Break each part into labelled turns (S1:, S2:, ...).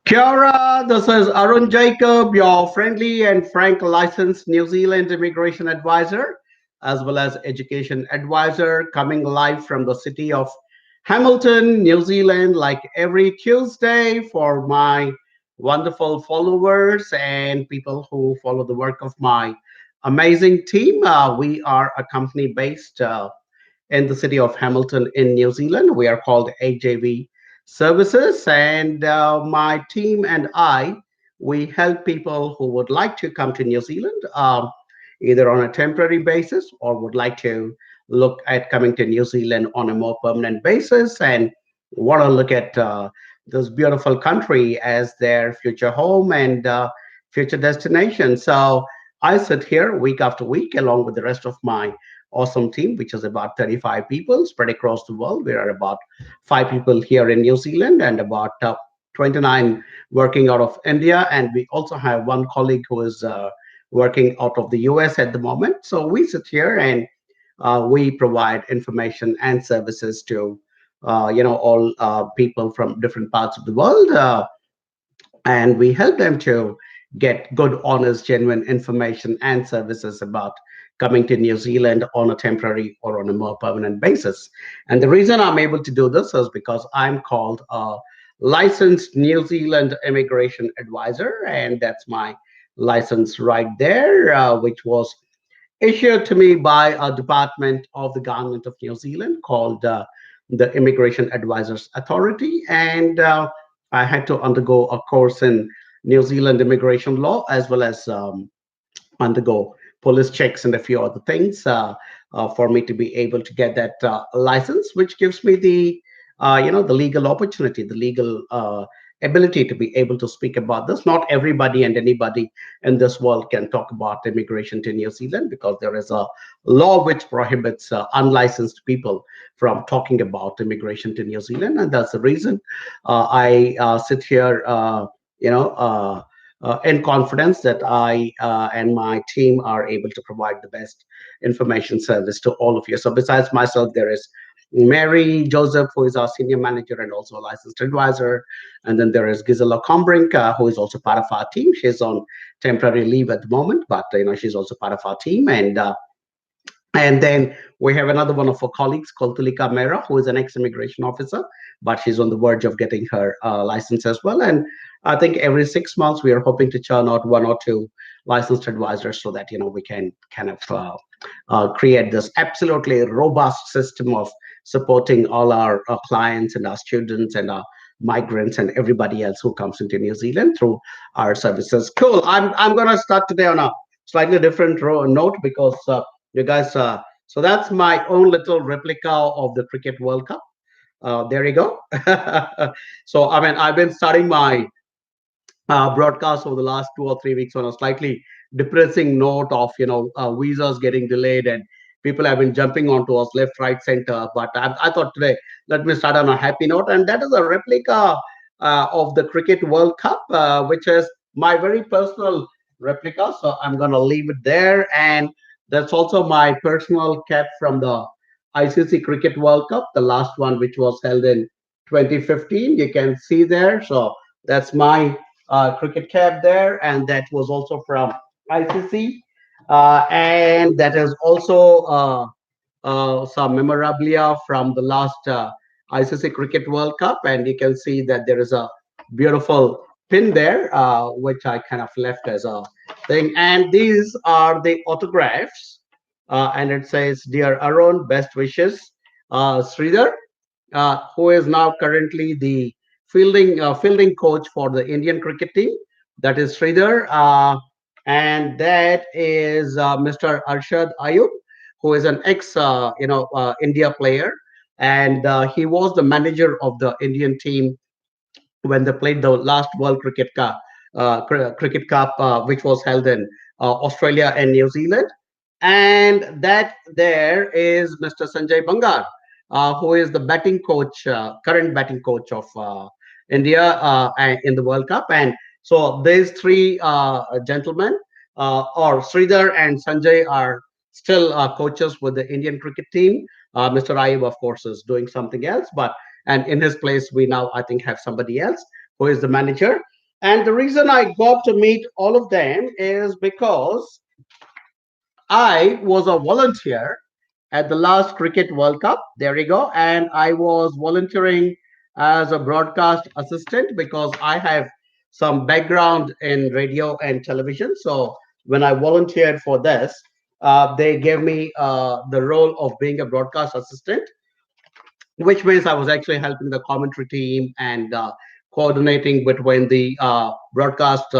S1: Kia ora, this is Arun Jacob, your friendly and frank licensed New Zealand immigration advisor, as well as education advisor, coming live from the city of Hamilton, New Zealand, like every Tuesday for my wonderful followers and people who follow the work of my amazing team. We are a company based in the city of Hamilton in New Zealand. We are called AJV Services, and my team and I, we help people who would like to come to New Zealand, either on a temporary basis or would like to look at coming to New Zealand on a more permanent basis and want to look at this beautiful country as their future home and future destination. So I sit here week after week along with the rest of my awesome team, which is about 35 people spread across the world. We are about five people here in New Zealand and about 29 working out of India. And we also have one colleague who is working out of the US at the moment. So we sit here and we provide information and services to all people from different parts of the world, and we help them to get good, honest, genuine information and services about coming to New Zealand on a temporary or on a more permanent basis. And the reason I'm able to do this is because I'm called a licensed New Zealand immigration advisor, and that's my license right there, which was issued to me by a department of the government of New Zealand called the Immigration Advisors Authority. And I had to undergo a course in New Zealand immigration law as well as undergo police checks and a few other things for me to be able to get that license, which gives me the legal opportunity, the legal ability to be able to speak about this. Not everybody and anybody in this world can talk about immigration to New Zealand because there is a law which prohibits unlicensed people from talking about immigration to New Zealand, and that's the reason I sit here, you know. In confidence that I and my team are able to provide the best information service to all of you. So, besides myself, there is Mary Joseph, who is our senior manager and also a licensed advisor. And then there is Gisela Combrink, who is also part of our team. She's on temporary leave at the moment, but she's also part of our team. And then we have another one of our colleagues called Tulika Mehra, who is an ex-immigration officer, but she's on the verge of getting her license as well. And I think every 6 months we are hoping to churn out one or two licensed advisors so that we can kind of create this absolutely robust system of supporting all our clients and our students and our migrants and everybody else who comes into New Zealand through our services. Cool. I'm gonna start today on a slightly different note because you guys. So that's my own little replica of the Cricket World Cup. There you go. So I mean, I've been starting my broadcast over the last 2 or 3 weeks on a slightly depressing note of visas getting delayed and people have been jumping onto us left, right, center. But I thought today let me start on a happy note, and that is a replica of the Cricket World Cup, which is my very personal replica. So I'm gonna leave it there, and that's also my personal cap from the ICC Cricket World Cup, the last one which was held in 2015. You can see there. So that's my cricket cap there, and that was also from ICC, and that is also some memorabilia from the last ICC Cricket World Cup, and you can see that there is a beautiful pin there, which I kind of left as a thing, and these are the autographs, and it says, "Dear Arun, best wishes, Sridhar." Who is now currently the fielding coach for the Indian cricket team. That is Sridhar, and that is Mr. Arshad Ayub, who is an ex India player, and he was the manager of the Indian team when they played the last World Cricket Cup, which was held in Australia and New Zealand. And that there is Mr. Sanjay Bangar, who is the batting coach, current batting coach of India in the World Cup. And so these three gentlemen, or Sridhar and Sanjay, are still coaches with the Indian cricket team. Mr. Ayub, of course, is doing something else, but and in his place, we now I think have somebody else who is the manager. And the reason I got to meet all of them is because I was a volunteer at the last Cricket World Cup. There you go. And I was volunteering as a broadcast assistant because I have some background in radio and television. So when I volunteered for this, they gave me the role of being a broadcast assistant, which means I was actually helping the commentary team and coordinating between the broadcast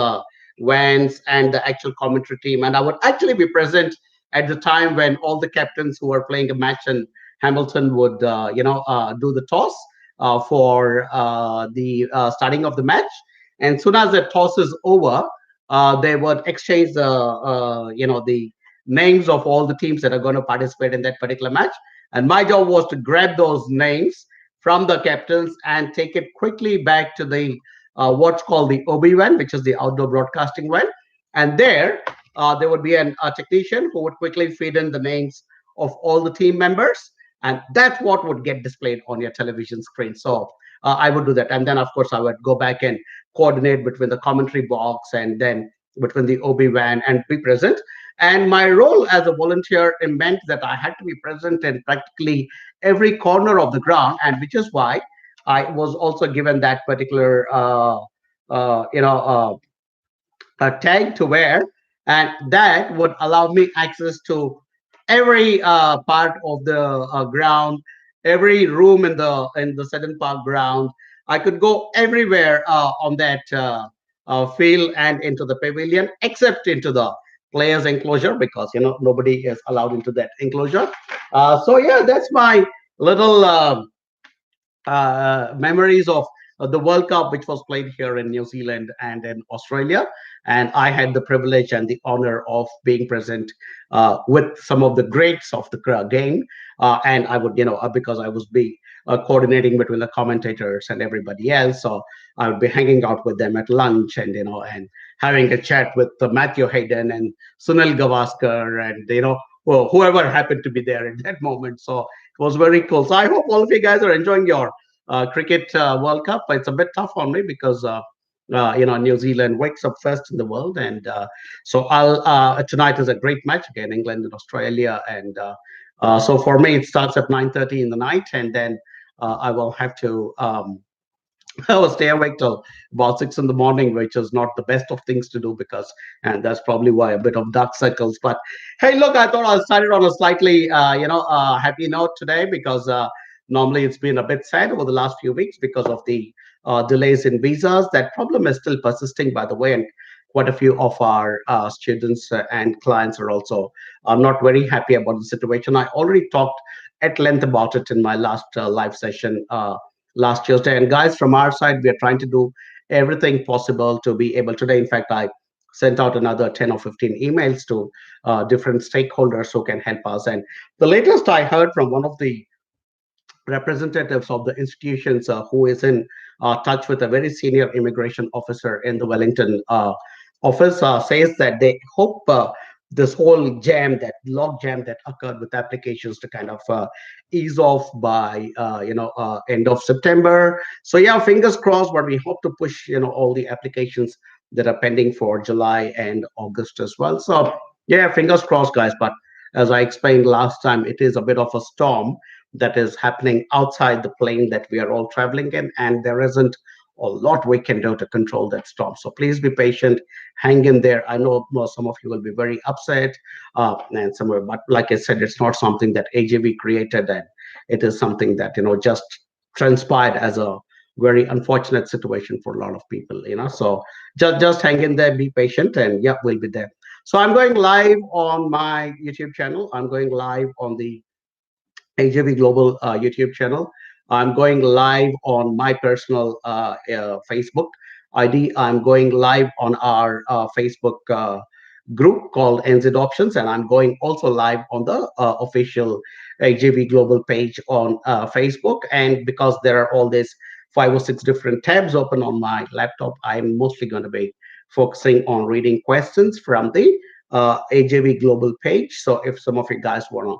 S1: vans and the actual commentary team. And I would actually be present at the time when all the captains who were playing a match in Hamilton would, do the toss for the starting of the match. And soon as the toss is over, they would exchange the names of all the teams that are going to participate in that particular match, and my job was to grab those names from the captains and take it quickly back to the what's called the OB van, which is the outdoor broadcasting van. And there would be a technician who would quickly feed in the names of all the team members. And that's what would get displayed on your television screen. So I would do that. And then, of course, I would go back and coordinate between the commentary box and then between the OB van and be present. And my role as a volunteer meant that I had to be present in practically every corner of the ground, and which is why I was also given that particular, uh, you know, uh, tag to wear, and that would allow me access to every part of the ground, every room in the Seddon Park ground. I could go everywhere on that field and into the pavilion, except into the players' enclosure because nobody is allowed into that enclosure. So yeah, that's my little memories of the World Cup, which was played here in New Zealand and in Australia. And I had the privilege and the honor of being present with some of the greats of the game. And I would, because I was be coordinating between the commentators and everybody else. So I would be hanging out with them at lunch and having a chat with Matthew Hayden and Sunil Gavaskar and, well, whoever happened to be there at that moment. So it was very cool. So I hope all of you guys are enjoying your cricket World Cup. It's a bit tough on me because New Zealand wakes up first in the world, and so I'll tonight is a great match again, England and Australia, and so for me it starts at 9:30 in the night, and then I will have to. I will stay awake till about 6 in the morning, which is not the best of things to do because, and that's probably why a bit of dark circles. But hey, look, I thought I'll start it on a slightly, happy note today because normally it's been a bit sad over the last few weeks because of the delays in visas. That problem is still persisting, by the way, and quite a few of our students and clients are also not very happy about the situation. I already talked at length about it in my last live session last Tuesday. And guys, from our side, we are trying to do everything possible to be able today. In fact, I sent out another 10 or 15 emails to different stakeholders who can help us. And the latest I heard from one of the representatives of the institutions who is in touch with a very senior immigration officer in the Wellington office says that they hope this whole jam, that log jam that occurred with applications to kind of ease off by end of September. So yeah, fingers crossed, but we hope to push all the applications that are pending for July and August as well. So yeah, fingers crossed, guys. But as I explained last time, it is a bit of a storm that is happening outside the plane that we are all traveling in, and there isn't a lot we can do to control that storm. So please be patient, hang in there. I know some of you will be very upset, and somewhere, but like I said, it's not something that AJB created, and it is something that just transpired as a very unfortunate situation for a lot of people. So just hang in there, be patient, and yeah, we'll be there. So I'm going live on my YouTube channel. I'm going live on the AJV Global YouTube channel. I'm going live on my personal Facebook ID. I'm going live on our Facebook group called NZ Options, and I'm going also live on the official AJV Global page on Facebook. And because there are all these 5 or 6 different tabs open on my laptop, I'm mostly going to be focusing on reading questions from the AJV Global page. So if some of you guys want to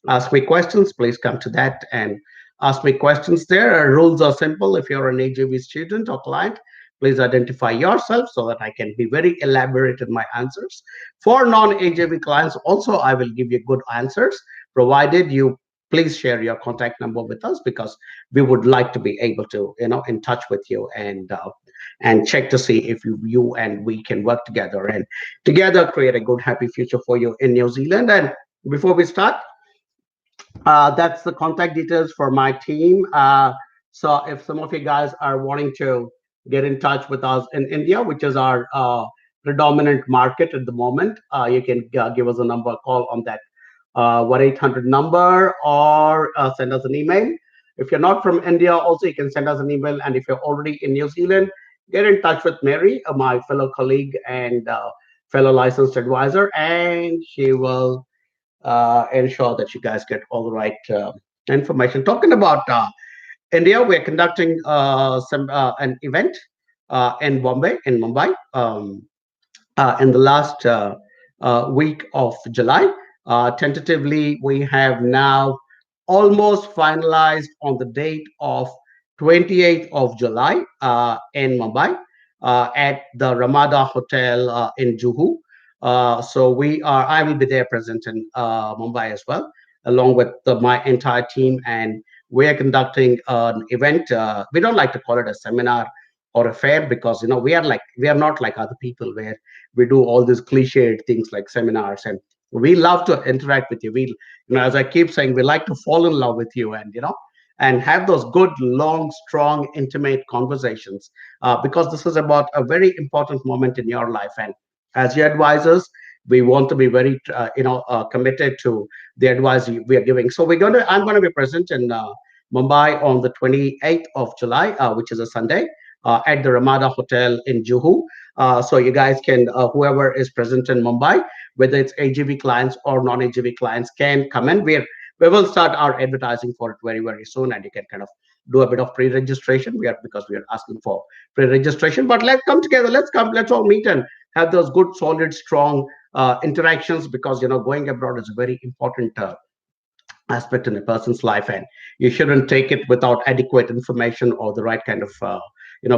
S1: ask me questions, please come to that and ask me questions there. Rules are simple. If you're an AJV student or client, please identify yourself so that I can be very elaborate in my answers. For non-AJV clients, also I will give you good answers, provided you please share your contact number with us, because we would like to be able to, in touch with you and check to see if you and we can work together and together create a good, happy future for you in New Zealand. And before we start, that's the contact details for my team. So if some of you guys are wanting to get in touch with us in India, which is our predominant market at the moment, you can give us a number, call on that 1-800 number, or send us an email. If you're not from India, also you can send us an email. And if you're already in New Zealand, get in touch with Mary, my fellow colleague and fellow licensed advisor, and she will ensure that you guys get all the right information. Talking about India, we're conducting an event in Mumbai, in the last week of July. Tentatively, we have now almost finalized on the date of 28th of July in Mumbai at the Ramada Hotel in Juhu. I will be there present in Mumbai as well, along with my entire team, and we are conducting an event. We don't like to call it a seminar or a fair, because we are not like other people where we do all these cliched things like seminars, and we love to interact with you. As I keep saying, we like to fall in love with you, and have those good, long, strong, intimate conversations, because this is about a very important moment in your life. And as your advisors, we want to be very committed to the advice we are giving. So I'm going to be present in Mumbai on the 28th of July, which is a Sunday, at the Ramada Hotel in Juhu. So you guys can, whoever is present in Mumbai, whether it's AGV clients or non-AGV clients, can come in. We will start our advertising for it very, very soon, and you can kind of do a bit of pre-registration. Because we are asking for pre-registration. But let's come together. Let's all meet and have those good, solid, strong interactions, because going abroad is a very important aspect in a person's life, and you shouldn't take it without adequate information or the right kind of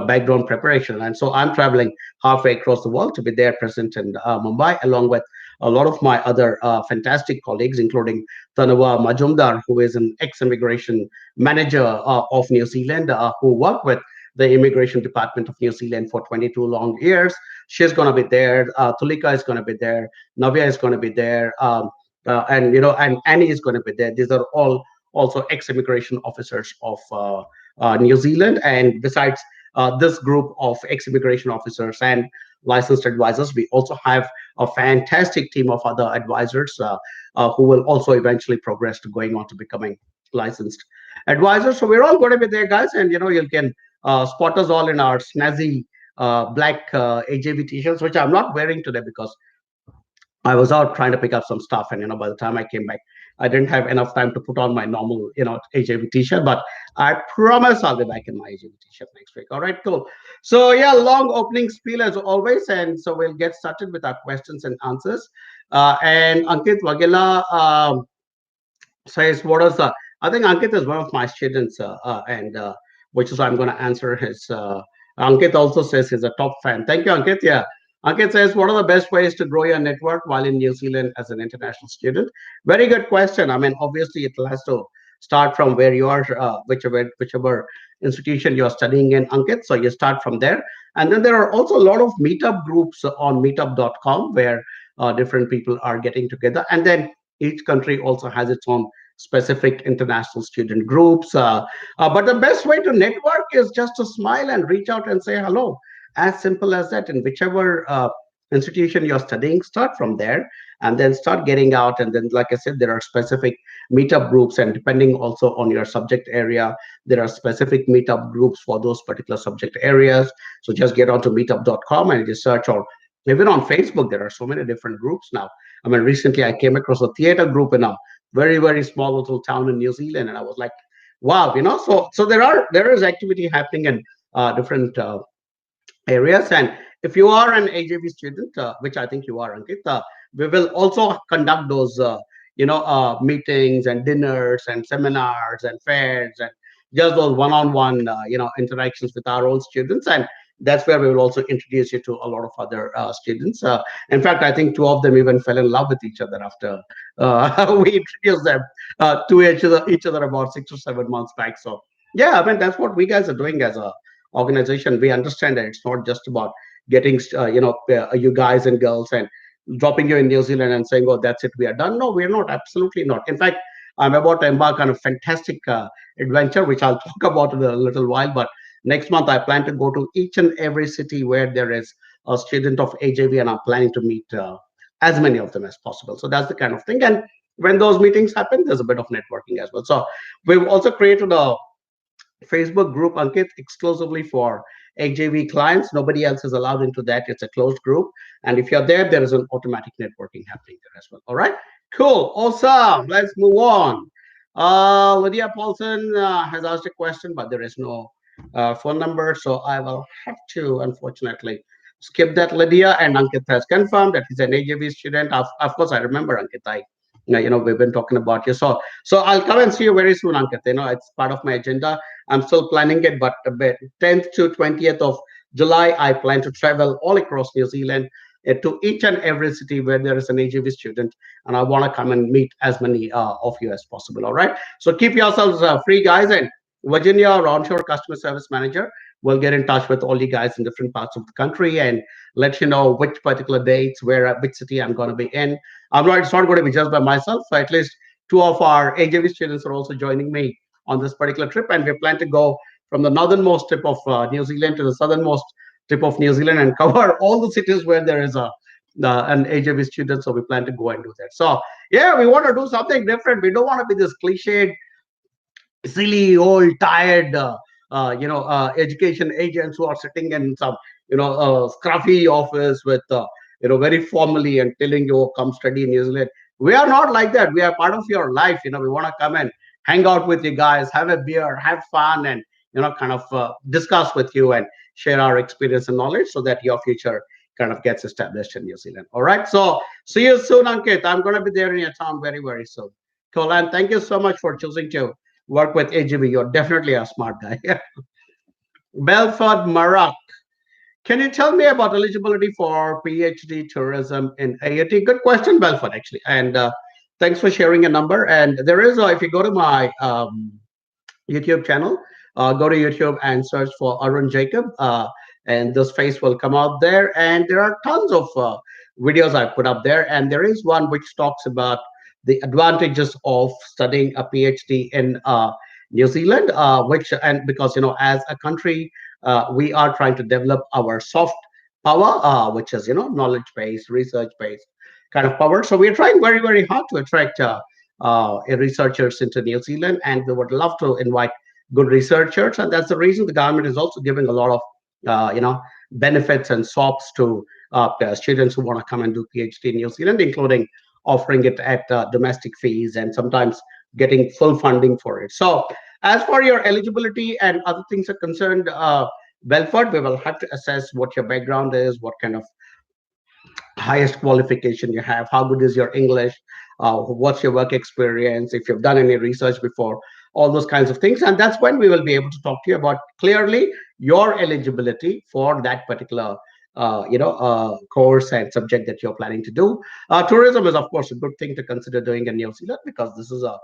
S1: background preparation. And so I'm traveling halfway across the world to be there present in Mumbai, along with a lot of my other fantastic colleagues, including Tanawa Majumdar, who is an ex-immigration manager of New Zealand, who worked with the immigration department of New Zealand for 22 long years. She's going to be there. Tulika is going to be there. Navya is going to be there. And Annie is going to be there. These are all also ex-immigration officers of New Zealand. And besides this group of ex-immigration officers and licensed advisors, we also have a fantastic team of other advisors who will also eventually progress to going on to becoming licensed advisors. So we're all going to be there, guys, and you can spot us all in our snazzy black AJV t-shirts, which I'm not wearing today because I was out trying to pick up some stuff, and by the time I came back, I didn't have enough time to put on my normal, AJV t-shirt. But I promise I'll be back in my AJV t-shirt next week. All right, cool. So yeah, long opening spiel as always, and so we'll get started with our questions and answers. And Ankit Wagela says, "What is the?" I think Ankit is one of my students, and which is why I'm going to answer his. Ankit also says he's a top fan. Thank you, Ankit. Yeah. Ankit says, what are the best ways to grow your network while in New Zealand as an international student? Very good question. I mean, obviously, it has to start from where you are, whichever institution you're studying in, Ankit. So you start from there. And then there are also a lot of meetup groups on meetup.com where different people are getting together. And then each country also has its own specific international student groups. But the best way to network is just to smile and reach out and say hello. As simple as that. In whichever institution you're studying, start from there and then start getting out. And then, like I said, there are specific meetup groups, and depending also on your subject area, there are specific meetup groups for those particular subject areas. So just get onto meetup.com and just search, or even on Facebook, there are so many different groups now. I mean, recently I came across a theater group in a very, very small little town in New Zealand, and I was like, wow, so there is activity happening in different areas. And if you are an AJV student, which I think you are, Ankit, we will also conduct those, meetings and dinners and seminars and fairs and just those one-on-one, interactions with our own students. And That's where we will also introduce you to a lot of other students. In fact, I think two of them even fell in love with each other after we introduced them to each other about 6 or 7 months back. So yeah, I mean that's what we guys are doing as a organization. We understand that it's not just about getting you guys and girls and dropping you in New Zealand and saying, "Oh, that's it, we are done." No, we're not. Absolutely not. In fact, I'm about to embark on a fantastic adventure, which I'll talk about in a little while. But next month, I plan to go to each and every city where there is a student of AJV, and I'm planning to meet as many of them as possible. So that's the kind of thing. And when those meetings happen, there's a bit of networking as well. So we've also created a Facebook group, Ankit, exclusively for AJV clients. Nobody else is allowed into that. It's a closed group. And if you're there, there is an automatic networking happening there as well. All right. Cool. Awesome. Let's move on. Lydia Paulson has asked a question, but there is no phone number. So I will have to, unfortunately, skip that, Lydia. And Ankit has confirmed that he's an AJV student. Of course, I remember Ankit. We've been talking about you. So I'll come and see you very soon, Ankit. It's part of my agenda. I'm still planning it, but the 10th to 20th of July, I plan to travel all across New Zealand to each and every city where there is an AGV student, and I want to come and meet as many of you as possible. All right. So keep yourselves free, guys, and Virginia, our onshore customer service manager, will get in touch with all you guys in different parts of the country and let you know which particular dates, which city I'm going to be in. I'm not. It's not going to be just by myself. So at least two of our AJV students are also joining me on this particular trip, and we plan to go from the northernmost tip of New Zealand to the southernmost tip of New Zealand and cover all the cities where there is an AJV student. So we plan to go and do that. So yeah, we want to do something different. We don't want to be this cliched, silly, old, tired, education agents who are sitting in some, scruffy office with, very formally and telling you, "Oh, come study in New Zealand." We are not like that. We are part of your life. We want to come and hang out with you guys, have a beer, have fun, and kind of discuss with you and share our experience and knowledge so that your future kind of gets established in New Zealand. All right. So see you soon, Ankit. I'm going to be there in your town very, very soon. Cool. And thank you so much for choosing to work with AGB. You're definitely a smart guy. Belford Marak. Can you tell me about eligibility for PhD tourism in AAT? Good question, Belford, actually. And thanks for sharing a number. And there is, if you go to my YouTube channel, go to YouTube and search for Arun Jacob, and this face will come out there. And there are tons of videos I put up there. And there is one which talks about the advantages of studying a PhD in New Zealand, which, and because, as a country, we are trying to develop our soft power, which is, knowledge based, research based kind of power. So we're trying very, very hard to attract researchers into New Zealand, and we would love to invite good researchers. And that's the reason the government is also giving a lot of, benefits and SOPs to students who want to come and do PhD in New Zealand, including offering it at domestic fees and sometimes getting full funding for it. So as for your eligibility and other things are concerned, Belford, we will have to assess what your background is, what kind of highest qualification you have, how good is your English, what's your work experience, if you've done any research before, all those kinds of things. And that's when we will be able to talk to you about clearly your eligibility for that particular course and subject that you're planning to do. Tourism is, of course, a good thing to consider doing in New Zealand because this is a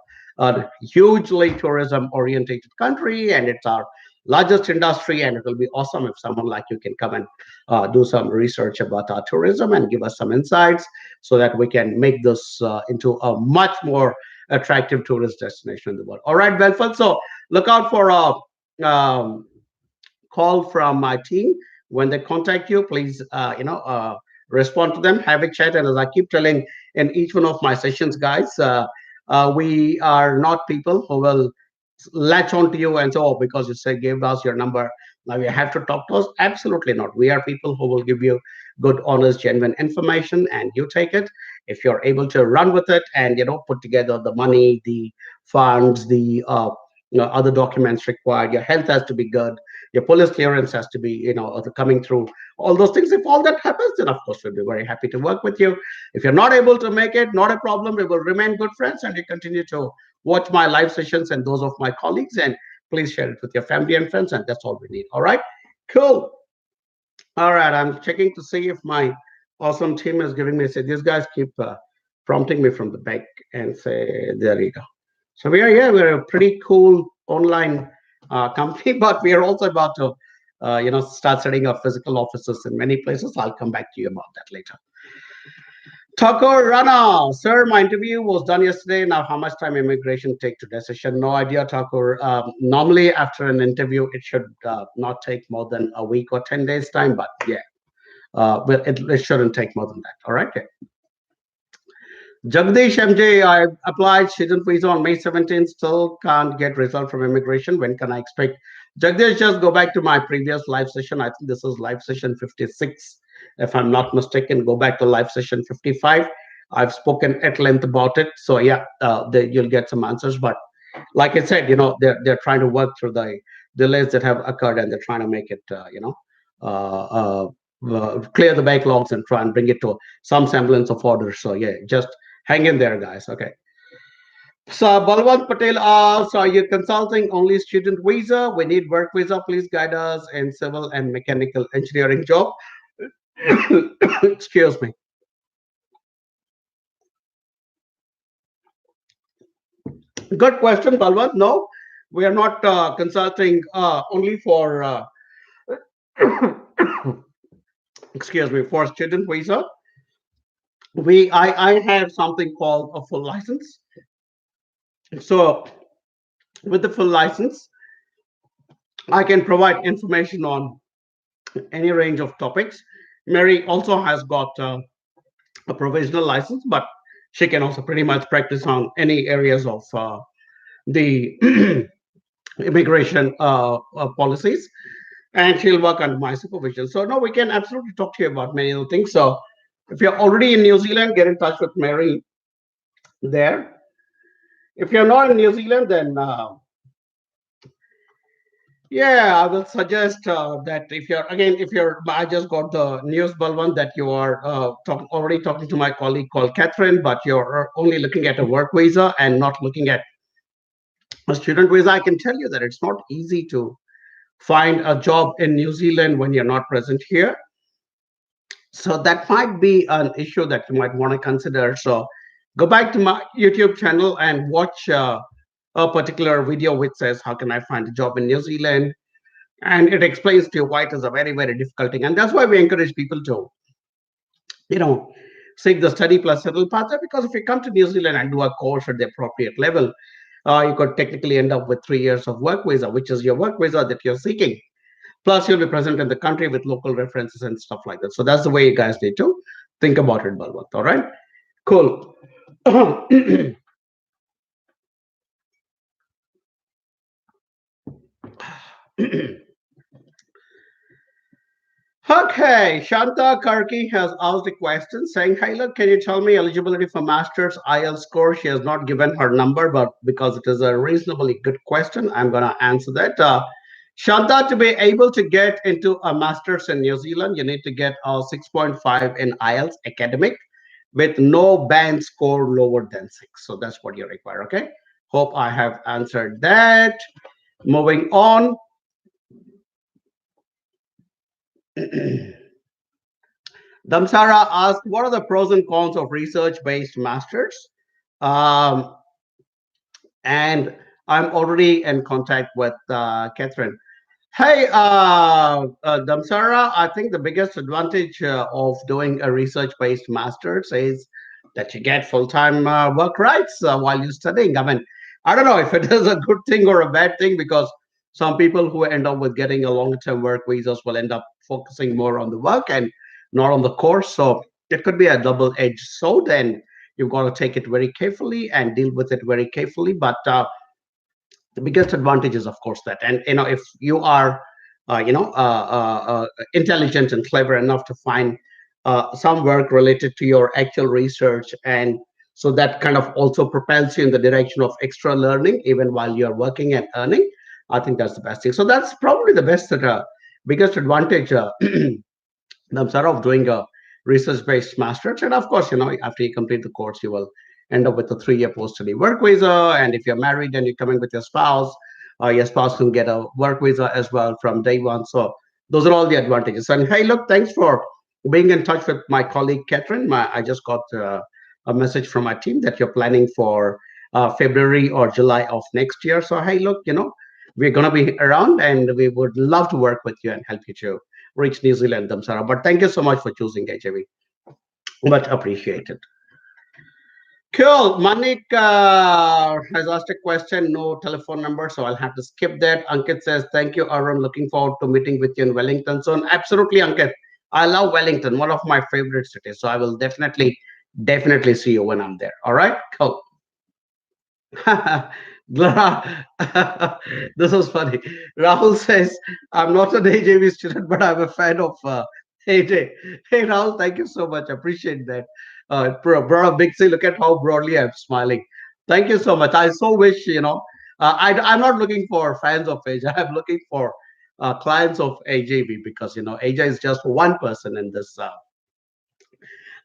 S1: hugely tourism orientated country, and it's our largest industry, and it will be awesome if someone like you can come and do some research about our tourism and give us some insights so that we can make this into a much more attractive tourist destination in the world. All right, Belford. So look out for a call from my team. When they contact you, please, respond to them, have a chat. And as I keep telling in each one of my sessions, guys, we are not people who will latch on to you and say, "Oh, because you said gave us your number, now you have to talk to us." Absolutely not. We are people who will give you good, honest, genuine information, and you take it. If you're able to run with it and put together the money, the funds, the other documents required, your health has to be good, your police clearance has to be coming through, all those things. If all that happens, then of course we'll be very happy to work with you. If you're not able to make it, not a problem. We will remain good friends, and you continue to watch my live sessions and those of my colleagues, and please share it with your family and friends, and that's all we need. All right, cool. All right, I'm checking to see if my awesome team is giving me. Say these guys keep prompting me from the back and say, there you go. So we are, yeah, we're a pretty cool online company, but we are also about to, start setting up physical offices in many places. I'll come back to you about that later. Thakur Rana, sir, my interview was done yesterday. Now, how much time immigration take to decision? No idea, Thakur. Normally, after an interview, it should not take more than a week or 10 days time. But yeah, but it shouldn't take more than that. All right. Okay. Jagdish MJ, I applied student visa on May 17th, still can't get result from immigration. When can I expect? Jagdish, just go back to my previous live session. I think this is live session 56, if I'm not mistaken. Go back to live session 55. I've spoken at length about it. So yeah, you'll get some answers. But like I said, they're trying to work through the delays that have occurred, and they're trying to make it, clear the backlogs and try and bring it to some semblance of order. So yeah, just hang in there, guys. Okay. So Balwant Patel asks, are you consulting only student visa? We need work visa. Please guide us in civil and mechanical engineering job. Excuse me. Good question, Balwant. No, we are not consulting only for excuse me, for student visa. I have something called a full license. So with the full license, I can provide information on any range of topics. Mary also has got a provisional license, but she can also pretty much practice on any areas of the immigration policies, and she'll work under my supervision. So no, we can absolutely talk to you about many other things. So if you're already in New Zealand, get in touch with Mary there. If you're not in New Zealand, then yeah, I will suggest that I just got the news, Balwan, that you are already talking to my colleague called Catherine, but you're only looking at a work visa and not looking at a student visa. I can tell you that it's not easy to find a job in New Zealand when you're not present here. So that might be an issue that you might want to consider. So go back to my YouTube channel and watch a particular video which says, how can I find a job in New Zealand? And it explains to you why it is a very, very difficult thing. And that's why we encourage people to, you know, seek the study plus settle pathway, because if you come to New Zealand and do a course at the appropriate level, you could technically end up with 3 years of work visa, which is your work visa that you're seeking. Plus, you'll be present in the country with local references and stuff like that. So that's the way you guys need to think about it, Balwant. All right, cool. Okay, Shanta Karki has asked a question saying, hey, look, can you tell me eligibility for master's IELTS score? She has not given her number, but because it is a reasonably good question, I'm going to answer that. Shanta, to be able to get into a master's in New Zealand, you need to get a 6.5 in IELTS academic with no band score lower than 6. So that's what you require, okay? Hope I have answered that. Moving on. Damsara asked, what are the pros and cons of research-based masters? Um, and I'm already in contact with Catherine. Hey, Damsara, I think the biggest advantage of doing a research-based master's is that you get full-time work rights while you're studying. I mean, I don't know if it is a good thing or a bad thing, because some people who end up with getting a long-term work visas will end up focusing more on the work and not on the course. So it could be a double-edged sword, and you've got to take it very carefully and deal with it very carefully. But the biggest advantage is of course that, and if you are intelligent and clever enough to find some work related to your actual research, and so that kind of also propels you in the direction of extra learning even while you're working and earning. I think that's the best thing. So that's probably the biggest advantage sort of doing a research-based master's. And of course, after you complete the course, you will end up with a 3-year post-study work visa. And if you're married and you're coming with your spouse can get a work visa as well from day one. So those are all the advantages. And hey, look, thanks for being in touch with my colleague Catherine. I just got a message from my team that you're planning for February or July of next year. So hey, look, we're going to be around, and we would love to work with you and help you to reach New Zealand, Damsara. But thank you so much for choosing HAV. Much appreciated. Cool. Manik has asked a question, no telephone number, so I'll have to skip that. Ankit says, thank you, Arun. Looking forward to meeting with you in Wellington soon. Absolutely, Ankit. I love Wellington, one of my favorite cities. So I will definitely see you when I'm there. All right? Cool. Glara, this was funny. Rahul says, I'm not an AJV student, but I'm a fan of AJ. Hey, Rahul, thank you so much. Appreciate that. Brought a big say. Look at how broadly I'm smiling. Thank you so much. I so wish, I'm not looking for fans of AJ. I'm looking for clients of AJV because, AJ is just one person in this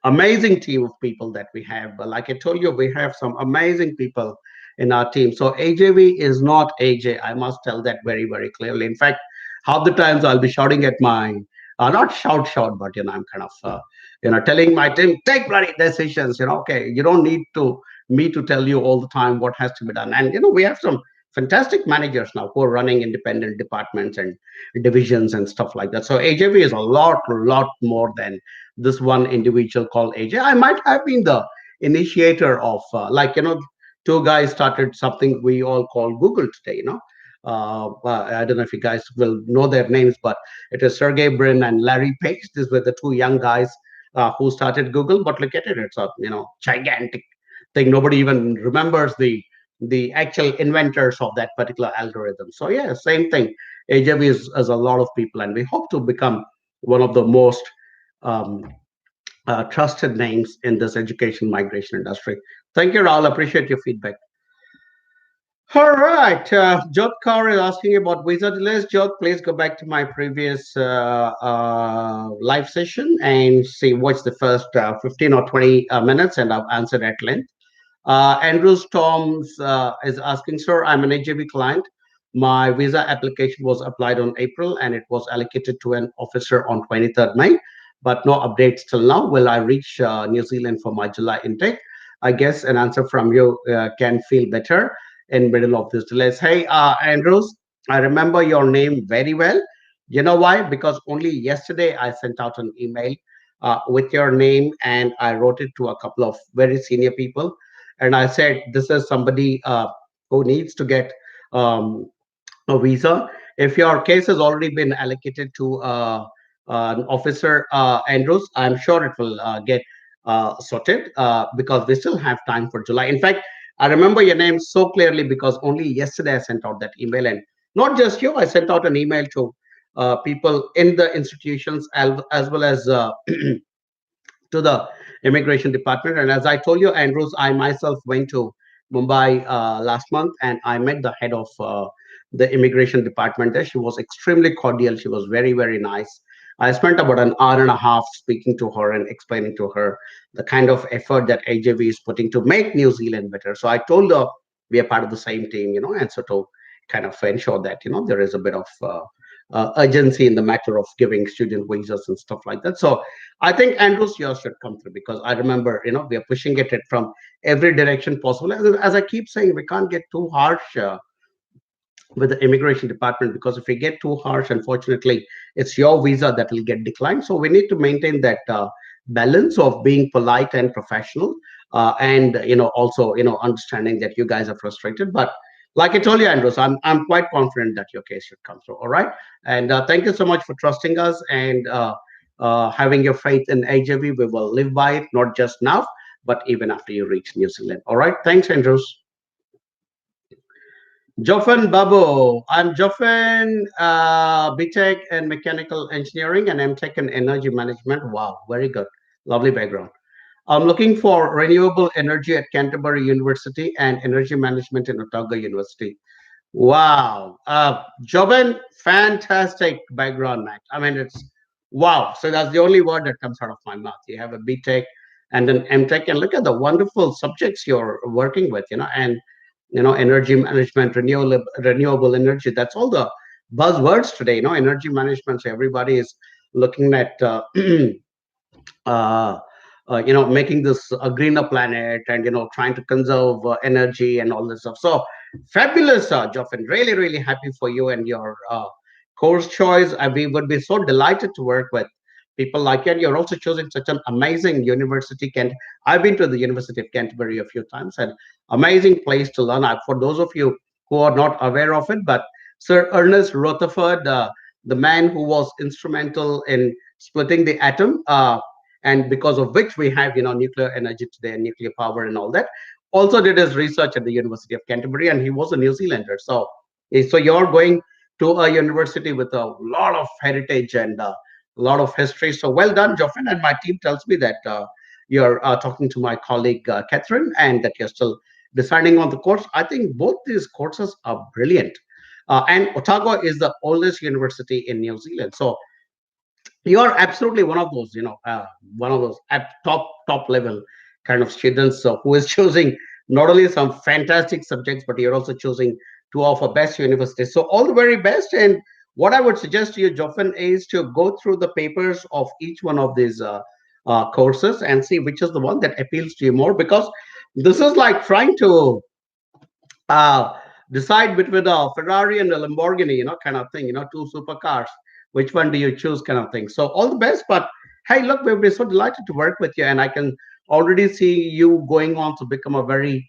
S1: amazing team of people that we have. But like I told you, we have some amazing people in our team. So AJV is not AJ. I must tell that very, very clearly. In fact, half the times I'll be shouting at my, not shout, but I'm kind of, telling my team, take bloody decisions. Okay, you don't need to me to tell you all the time what has to be done. And we have some fantastic managers now who are running independent departments and divisions and stuff like that. So AJV is a lot more than this one individual called AJ. I might have been the initiator of, two guys started something we all call Google today. I don't know if you guys will know their names, but it is Sergey Brin and Larry Page. These were the two young guys who started Google. But look at it; it's a gigantic thing. Nobody even remembers the actual inventors of that particular algorithm. So yeah, same thing. AJV is a lot of people, and we hope to become one of the most um, trusted names in this education migration industry. Thank you, Raul. Appreciate your feedback. All right. Jot Kaur is asking about visa delays. Jot, please go back to my previous live session and see what's the first 15 or 20 minutes, and I've answered at length. Andrew Storms is asking, sir, I'm an AJB client. My visa application was applied on April and it was allocated to an officer on 23rd May, but no updates till now. Will I reach New Zealand for my July intake? I guess an answer from you can feel better in middle of this delays. Hey, Andrews, I remember your name very well. You know why? Because only yesterday I sent out an email with your name and I wrote it to a couple of very senior people, and I said, this is somebody who needs to get a visa. If your case has already been allocated to an officer, Andrews, I'm sure it will get sorted because we still have time for July. In fact, I remember your name so clearly because only yesterday I sent out that email, and not just you, I sent out an email to people in the institutions as well as to the immigration department. And as I told you, Andrews, I myself went to Mumbai last month and I met the head of the immigration department there. She was extremely cordial. She was very, very nice. I spent about an hour and a half speaking to her and explaining to her the kind of effort that AJV is putting to make New Zealand better. So I told her we are part of the same team, and so to kind of ensure that, there is a bit of urgency in the matter of giving student visas and stuff like that. So I think Andrews, yours should come through because I remember, we are pushing it from every direction possible. As I keep saying, we can't get too harsh with the immigration department because if we get too harsh, unfortunately, it's your visa that will get declined. So we need to maintain that balance of being polite and professional, and also understanding that you guys are frustrated, but like I told you, Andrews, I'm quite confident that your case should come through. All right, and thank you so much for trusting us and having your faith in AJV. We will live by it, not just now, but even after you reach New Zealand. All right, thanks, Andrews. Jofen Babu, I'm Jofen, BTech in mechanical engineering and MTech in energy management. Wow, very good, lovely background. I'm looking for renewable energy at Canterbury University and energy management in Otago University. Wow. Joben, fantastic background, Matt. I mean, it's wow. So that's the only word that comes out of my mouth. You have a BTech and an MTech, and look at the wonderful subjects you're working with, and energy management, renewable energy. That's all the buzzwords today. Energy management. So everybody is looking at uh, making this a greener planet, and trying to conserve energy and all this stuff. So fabulous, Joffin. Really, really happy for you and your course choice. We would be so delighted to work with people like you. And you're also choosing such an amazing university. Kent. I've been to the University of Canterbury a few times, and amazing place to learn. For those of you who are not aware of it, but Sir Ernest Rutherford, the man who was instrumental in splitting the atom, and because of which we have nuclear energy today and nuclear power and all that, also did his research at the University of Canterbury, and he was a New Zealander. So you're going to a university with a lot of heritage and a lot of history. So well done, Joffin. And my team tells me that you're talking to my colleague Catherine, and that you're still deciding on the course. I think both these courses are brilliant. And Otago is the oldest university in New Zealand. So you are absolutely one of those at top level kind of students, who is choosing not only some fantastic subjects, but you're also choosing two of our best universities. So all the very best. And what I would suggest to you, Joffin, is to go through the papers of each one of these courses and see which is the one that appeals to you more, because this is like trying to uh, decide between a Ferrari and a Lamborghini, kind of thing, two supercars. Which one do you choose, kind of thing. So all the best. But hey, look, we'll be so delighted to work with you, and I can already see you going on to become a very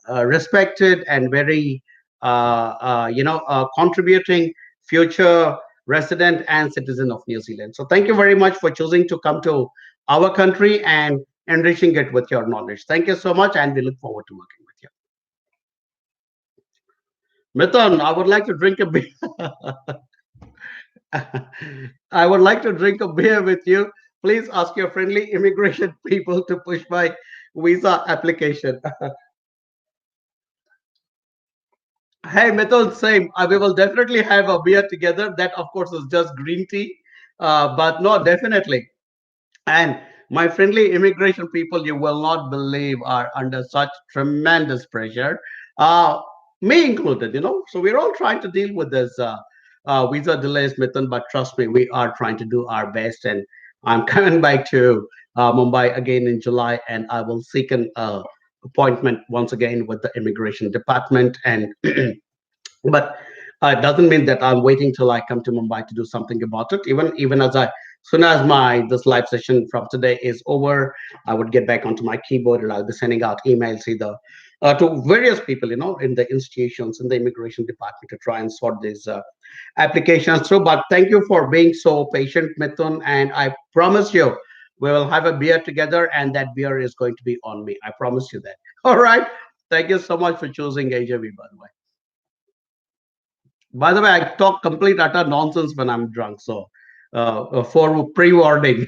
S1: respected and very contributing future resident and citizen of New Zealand. So thank you very much for choosing to come to our country and enriching it with your knowledge. Thank you so much, and we look forward to working with you. Mithun, I would like to drink a beer. I would like to drink a beer with you. Please ask your friendly immigration people to push my visa application. Hey, Mithun, same. We will definitely have a beer together. That, of course, is just green tea. But no, definitely. And my friendly immigration people, you will not believe, are under such tremendous pressure, uh, me included. So we're all trying to deal with this visa delays, Mithun. But trust me, we are trying to do our best. And I'm coming back to Mumbai again in July, and I will seek an appointment once again with the immigration department. And but it doesn't mean that I'm waiting till I come to Mumbai to do something about it. Even as soon as my this live session from today is over, I would get back onto my keyboard, and I'll be sending out emails either to various people, in the institutions, in the immigration department, to try and sort these applications through. But thank you for being so patient, Mithun, and I promise you we will have a beer together, and that beer is going to be on me. I promise you that. All right. Thank you so much for choosing AJV, by the way. By the way, I talk complete utter nonsense when I'm drunk. So, for pre-warning.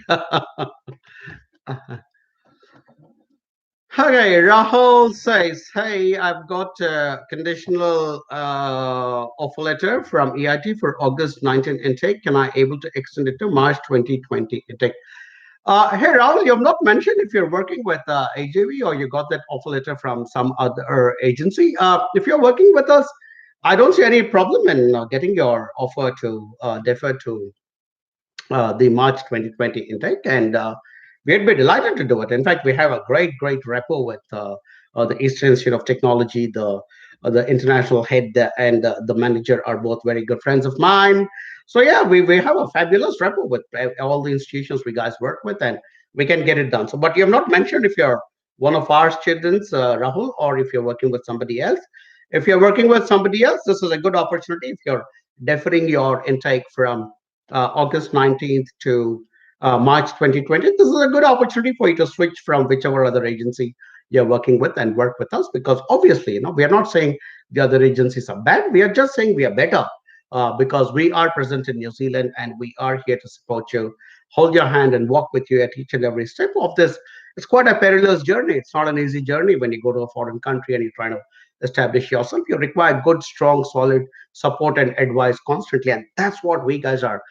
S1: Okay, Rahul says, "Hey, I've got a conditional offer letter from EIT for August 19 intake. Can I able to extend it to March 2020 intake?" Hey, Rahul, you have not mentioned if you're working with AJV, or you got that offer letter from some other agency. If you're working with us, I don't see any problem in getting your offer to defer to the March 2020 intake, and we'd be delighted to do it. In fact, we have a great rapport with the Eastern Institute of Technology. The international head and the manager are both very good friends of mine. So yeah, we have a fabulous rapport with all the institutions we guys work with, and we can get it done. So, but you have not mentioned if you're one of our students, Rahul, or if you're working with somebody else. If you're working with somebody else, this is a good opportunity. If you're deferring your intake from August 19th to March 2020, this is a good opportunity for you to switch from whichever other agency you're working with and work with us, because obviously, we are not saying the other agencies are bad. We are just saying we are better, because we are present in New Zealand, and we are here to support you, hold your hand, and walk with you at each and every step of this. It's quite a perilous journey. It's not an easy journey when you go to a foreign country and you're trying to establish yourself. You require good, strong, solid support and advice constantly, and that's what we guys are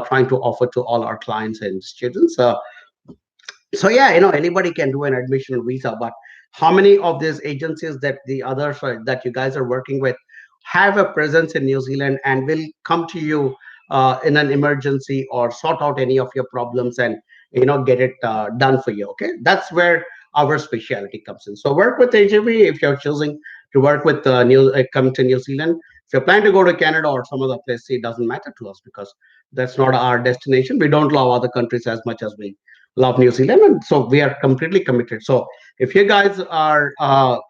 S1: trying to offer to all our clients and students. So yeah, anybody can do an admission visa, but how many of these agencies that the others that you guys are working with, have a presence in New Zealand and will come to you in an emergency or sort out any of your problems and get it done for you. Okay, that's where our specialty comes in. So work with AJV if you're choosing to work with come to New Zealand. If you're planning to go to Canada or some other place, it doesn't matter to us because that's not our destination. We don't love other countries as much as we love New Zealand, and so we are completely committed. So if you guys are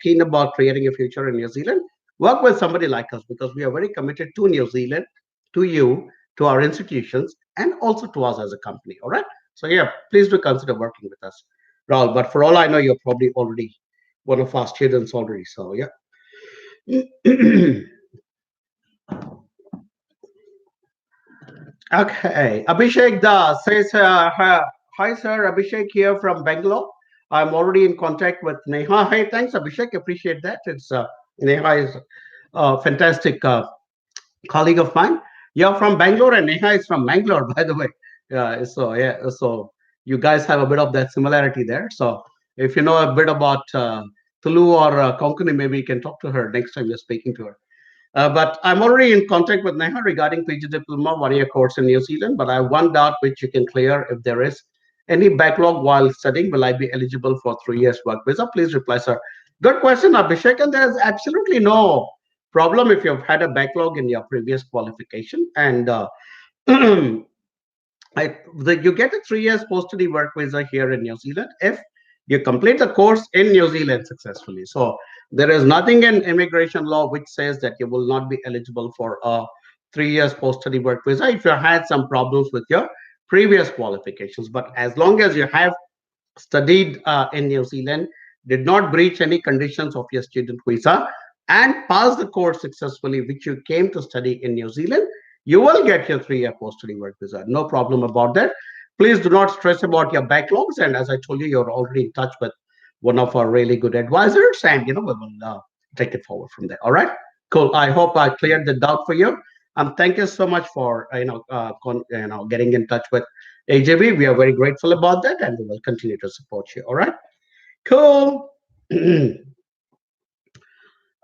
S1: keen about creating a future in New Zealand, work with somebody like us because we are very committed to New Zealand, to you, to our institutions, and also to us as a company. All right. So yeah, please do consider working with us, Raul. But for all I know, you're probably already one of our students already. So yeah. Okay, Abhishek Das says, "Hi sir, Abhishek here from Bangalore. I'm already in contact with Neha. Hey, thanks Abhishek, appreciate that. It's Neha is a fantastic colleague of mine. You're from Bangalore and Neha is from Bangalore, by the way. So you guys have a bit of that similarity there. So if you know a bit about Tulu or Konkani, maybe you can talk to her next time you're speaking to her. But I'm already in contact with Neha regarding PG Diploma 1 year course in New Zealand. But I have one doubt which you can clear. If there is any backlog while studying, will I be eligible for 3 years work visa? Please reply, sir. Good question, Abhishek. And there's absolutely no problem if you've had a backlog in your previous qualification. And you get a 3 years post-study work visa here in New Zealand if you complete the course in New Zealand successfully. So there is nothing in immigration law which says that you will not be eligible for a 3 years post-study work visa if you had some problems with your previous qualifications. But as long as you have studied in New Zealand, did not breach any conditions of your student visa, and passed the course successfully, which you came to study in New Zealand, you will get your 3 year post study work visa. No problem about that. Please do not stress about your backlogs. And as I told you, you're already in touch with one of our really good advisors, and we will take it forward from there. All right, cool. I hope I cleared the doubt for you. Thank you so much for getting in touch with AJB. We are very grateful about that, and we will continue to support you. All right, cool.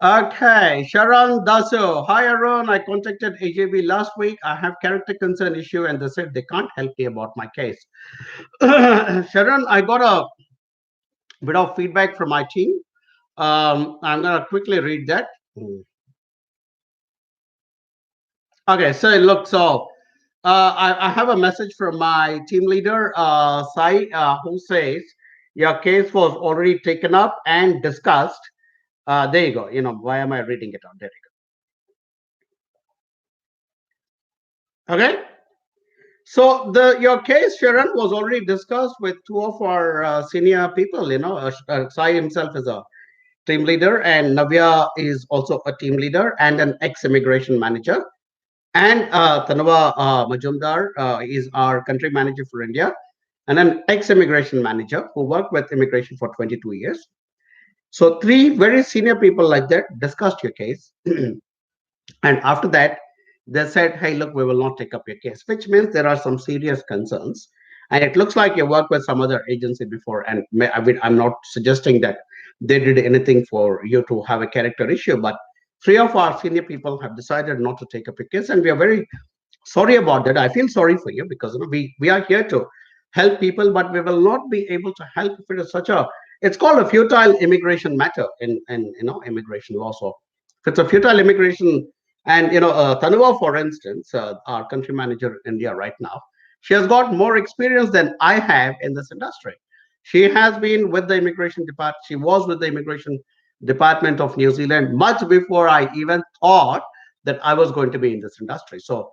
S1: Okay, Sharon Daso. Hi, Aaron. I contacted AJB last week. I have character concern issue, and they said they can't help me about my case. Sharon, I got a bit of feedback from my team. I'm gonna quickly read that. Okay, so look, I have a message from my team leader, Sai, who says your case was already taken up and discussed. There you go. Why am I reading it out? There you go. Okay. So your case, Sharon, was already discussed with two of our senior people. Sai himself is a team leader, and Navya is also a team leader and an ex-immigration manager. And Tanwa Majumdar is our country manager for India and an ex-immigration manager who worked with immigration for 22 years. So three very senior people like that discussed your case. And after that, they said, hey, look, we will not take up your case, which means there are some serious concerns. And it looks like you worked with some other agency before. And I'm not suggesting that they did anything for you to have a character issue, but three of our senior people have decided not to take up a case. And we are very sorry about that. I feel sorry for you because we are here to help people, but we will not be able to help if it is such a, it's called a futile immigration matter in immigration law. So if it's a futile immigration, and Tanuva, for instance, our country manager in India right now, she has got more experience than I have in this industry. She has been with the immigration department. She was with the immigration department of New Zealand much before I even thought that I was going to be in this industry. So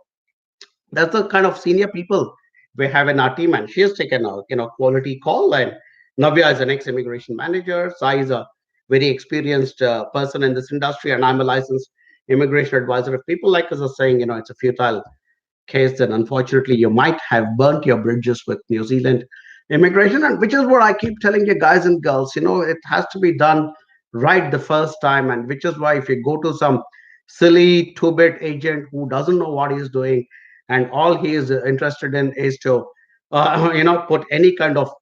S1: that's the kind of senior people we have in our team, and she has taken a quality call. And Navya is an ex-immigration manager. Sai is a very experienced person in this industry, and I'm a licensed immigration advisor. If people like us are saying it's a futile case, then unfortunately you might have burnt your bridges with New Zealand immigration, and which is what I keep telling you guys and girls. It has to be done right the first time, and which is why if you go to some silly two-bit agent who doesn't know what he's doing, and all he is interested in is to put any kind of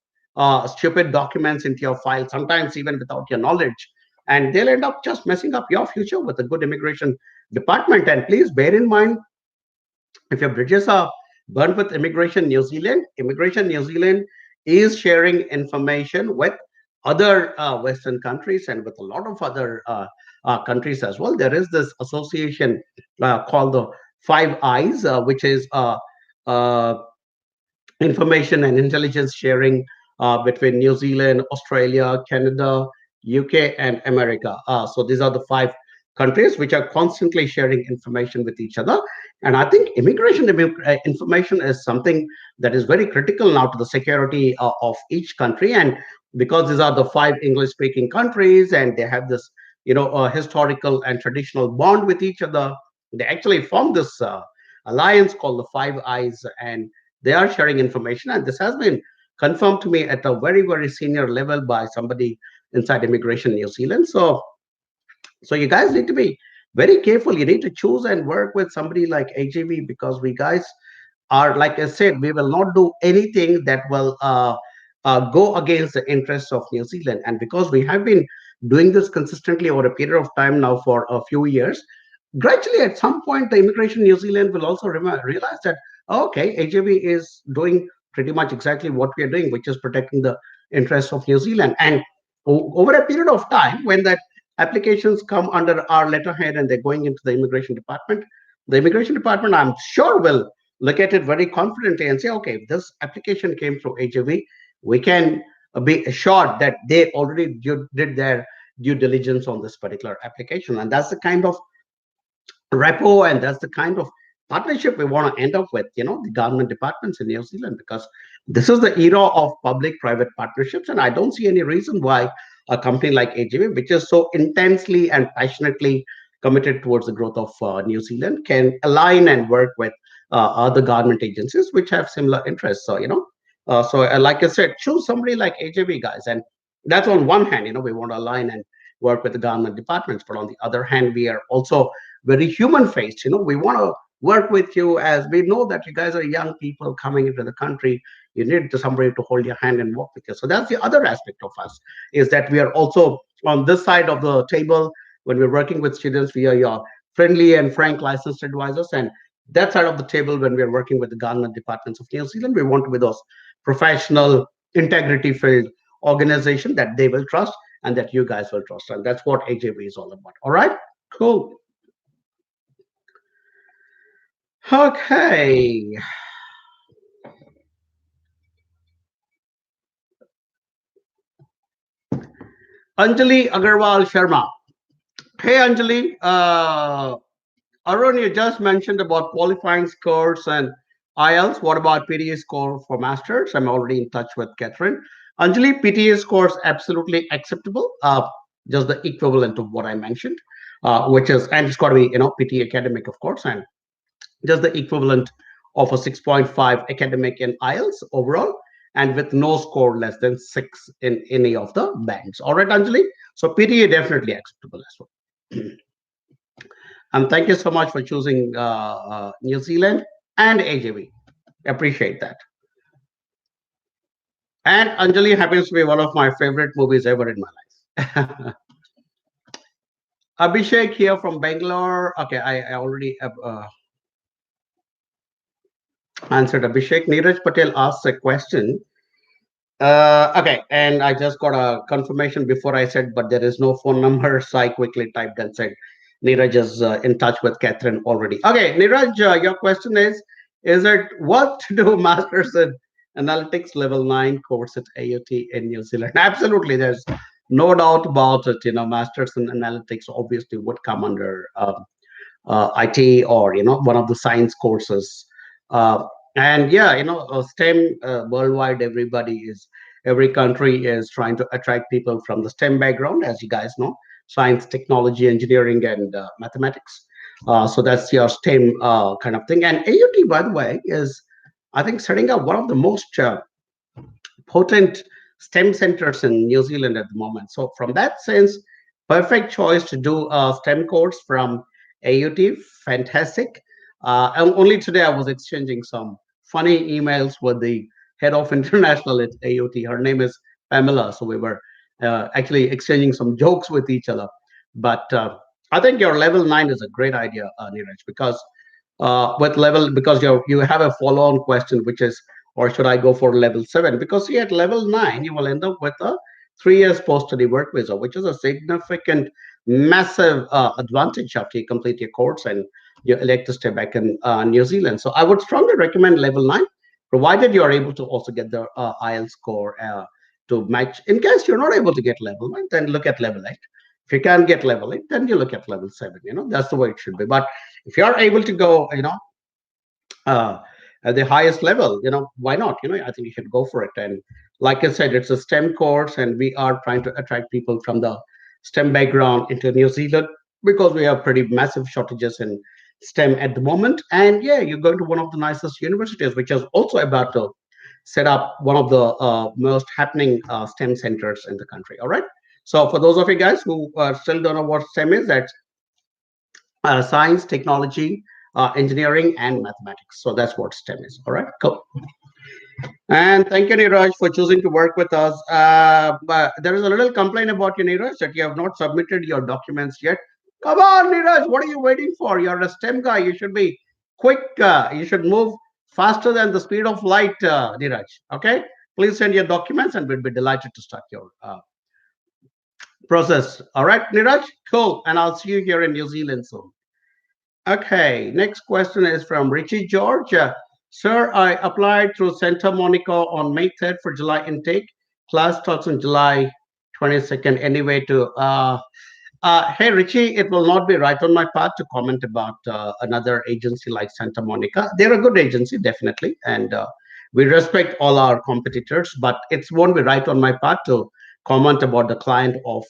S1: stupid documents into your file, sometimes even without your knowledge, and they'll end up just messing up your future with a good immigration department. And please bear in mind, if your bridges are burned with Immigration New Zealand is sharing information with other Western countries and with a lot of other countries as well. There is this association called the Five Eyes, which is uh, information and intelligence sharing between New Zealand, Australia, Canada, UK, and America. So these are the five countries which are constantly sharing information with each other. And I think information is something that is very critical now to the security of each country. And because these are the five English-speaking countries, and they have this, historical and traditional bond with each other, they actually formed this alliance called the Five Eyes, and they are sharing information. And this has been confirmed to me at a very, very senior level by somebody inside Immigration New Zealand. So you guys need to be very careful. You need to choose and work with somebody like AGV, because we guys are, like I said, we will not do anything that will go against the interests of New Zealand. And because we have been doing this consistently over a period of time now for a few years, gradually at some point, the Immigration New Zealand will also realize that, okay, AJB is doing pretty much exactly what we are doing, which is protecting the interests of New Zealand. And over a period of time, when that applications come under our letterhead and they're going into the immigration department, I'm sure, will look at it very confidently and say, okay, if this application came through AJV, we can be assured that they already did their due diligence on this particular application. And that's the kind of repo, and that's the kind of partnership we want to end up with, the government departments in New Zealand, because this is the era of public private partnerships. And I don't see any reason why a company like AGV, which is so intensely and passionately committed towards the growth of New Zealand, can align and work with other government agencies which have similar interests. Like I said, choose somebody like AJB, guys. And that's on one hand, we want to align and work with the government departments. But on the other hand, we are also very human faced. We want to work with you, as we know that you guys are young people coming into the country. You need somebody to hold your hand and walk with you. So that's the other aspect of us, is that we are also on this side of the table. When we're working with students, we are your friendly and frank licensed advisors. And that side of the table, when we're working with the government departments of New Zealand, we want to be those professional, integrity filled organization that they will trust and that you guys will trust. And that's what AJB is all about. All right, cool. Okay. Anjali Agarwal Sharma. Hey, Anjali. Arun, you just mentioned about qualifying scores and IELTS. What about PTA score for masters? I'm already in touch with Catherine. Anjali, PTA scores absolutely acceptable. Just the equivalent of what I mentioned, which is, and it's got to be, PTA academic, of course, and just the equivalent of a 6.5 academic in IELTS overall, and with no score less than 6 in any of the bands. All right, Anjali. So PTA definitely acceptable as well. And thank you so much for choosing New Zealand and AJB. Appreciate that. And Anjali happens to be one of my favorite movies ever in my life. Abhishek here from Bangalore. Okay, I already have answered Abhishek. Neeraj Patel asks a question. Okay, and I just got a confirmation before I said, but there is no phone number. So I quickly typed and said, Neeraj is in touch with Catherine already. Okay, Neeraj, your question is it what to do masters in analytics level 9 course at AUT in New Zealand? Absolutely, there's no doubt about it. Masters in analytics obviously would come under IT, or one of the science courses. And yeah, STEM worldwide, every country is trying to attract people from the STEM background, as you guys know, science, technology, engineering, and mathematics. So that's your STEM kind of thing. And AUT, by the way, is, I think, setting up one of the most potent STEM centers in New Zealand at the moment. So from that sense, perfect choice to do a STEM course from AUT. Fantastic. And only today I was exchanging some funny emails with the head of international at AUT. Her name is Pamela. So we were actually exchanging some jokes with each other. But I think your level 9 is a great idea, Neeraj, because with level, because you have a follow-on question, which is, or should I go for level 7? Because see, at level 9, you will end up with a 3 years post-study work visa, which is a significant, massive advantage after you complete your course and you elect to stay back in New Zealand. So I would strongly recommend level 9, provided you are able to also get the IELTS score to match. In case you're not able to get level 9, then look at level 8. If you can't get level 8, then you look at level 7. That's the way it should be. But if you are able to go, uh, at the highest level, why not? I think you should go for it. And like I said, it's a STEM course, and we are trying to attract people from the STEM background into New Zealand because we have pretty massive shortages in STEM at the moment. And yeah, you're going to one of the nicest universities, which is also about to set up one of the most happening STEM centers in the country. All right. So for those of you guys who still don't know what STEM is, that's science, technology, engineering, and mathematics. So that's what STEM is. All right, cool. And thank you, Neeraj, for choosing to work with us. But there is a little complaint about you, Neeraj, that you have not submitted your documents yet. Come on, Neeraj, what are you waiting for? You're a STEM guy. You should be quick. You should move faster than the speed of light, Neeraj. Okay? Please send your documents, and we'll be delighted to start your process. All right, Neeraj? Cool. And I'll see you here in New Zealand soon. Okay, next question is from Richie George. Sir, I applied through Santa Monica on May 3rd for July intake. Class starts on July 22nd. Anyway, hey, Richie, it will not be right on my part to comment about another agency like Santa Monica. They're a good agency, definitely, and we respect all our competitors, but it won't be right on my part to comment about the client of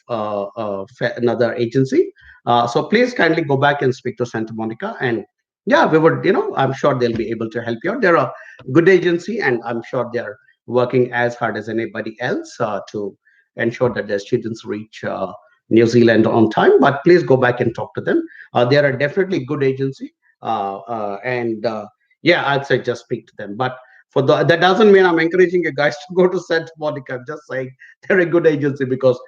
S1: another agency. So please kindly go back and speak to Santa Monica, and yeah, we would, I'm sure they'll be able to help you out. They're a good agency, and I'm sure they're working as hard as anybody else to ensure that their students reach New Zealand on time. But please go back and talk to them. They are a definitely good agency, and yeah, I'd say just speak to them. But that doesn't mean I'm encouraging you guys to go to Santa Monica. I'm just saying they're a good agency because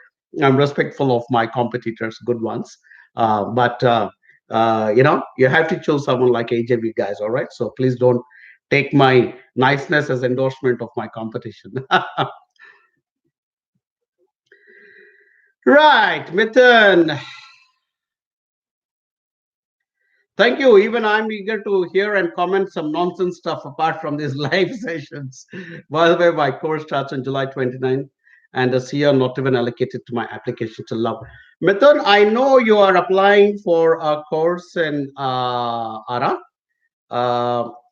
S1: I'm respectful of my competitors, good ones. But you have to choose someone like AJB guys. All right, so please don't take my niceness as endorsement of my competition. Right, Mithun. Thank you. Even I'm eager to hear and comment some nonsense stuff apart from these live sessions. By the way, my course starts on July 29th, and the CEO not even allocated to my application to love. Mithun, I know you are applying for a course in ARA,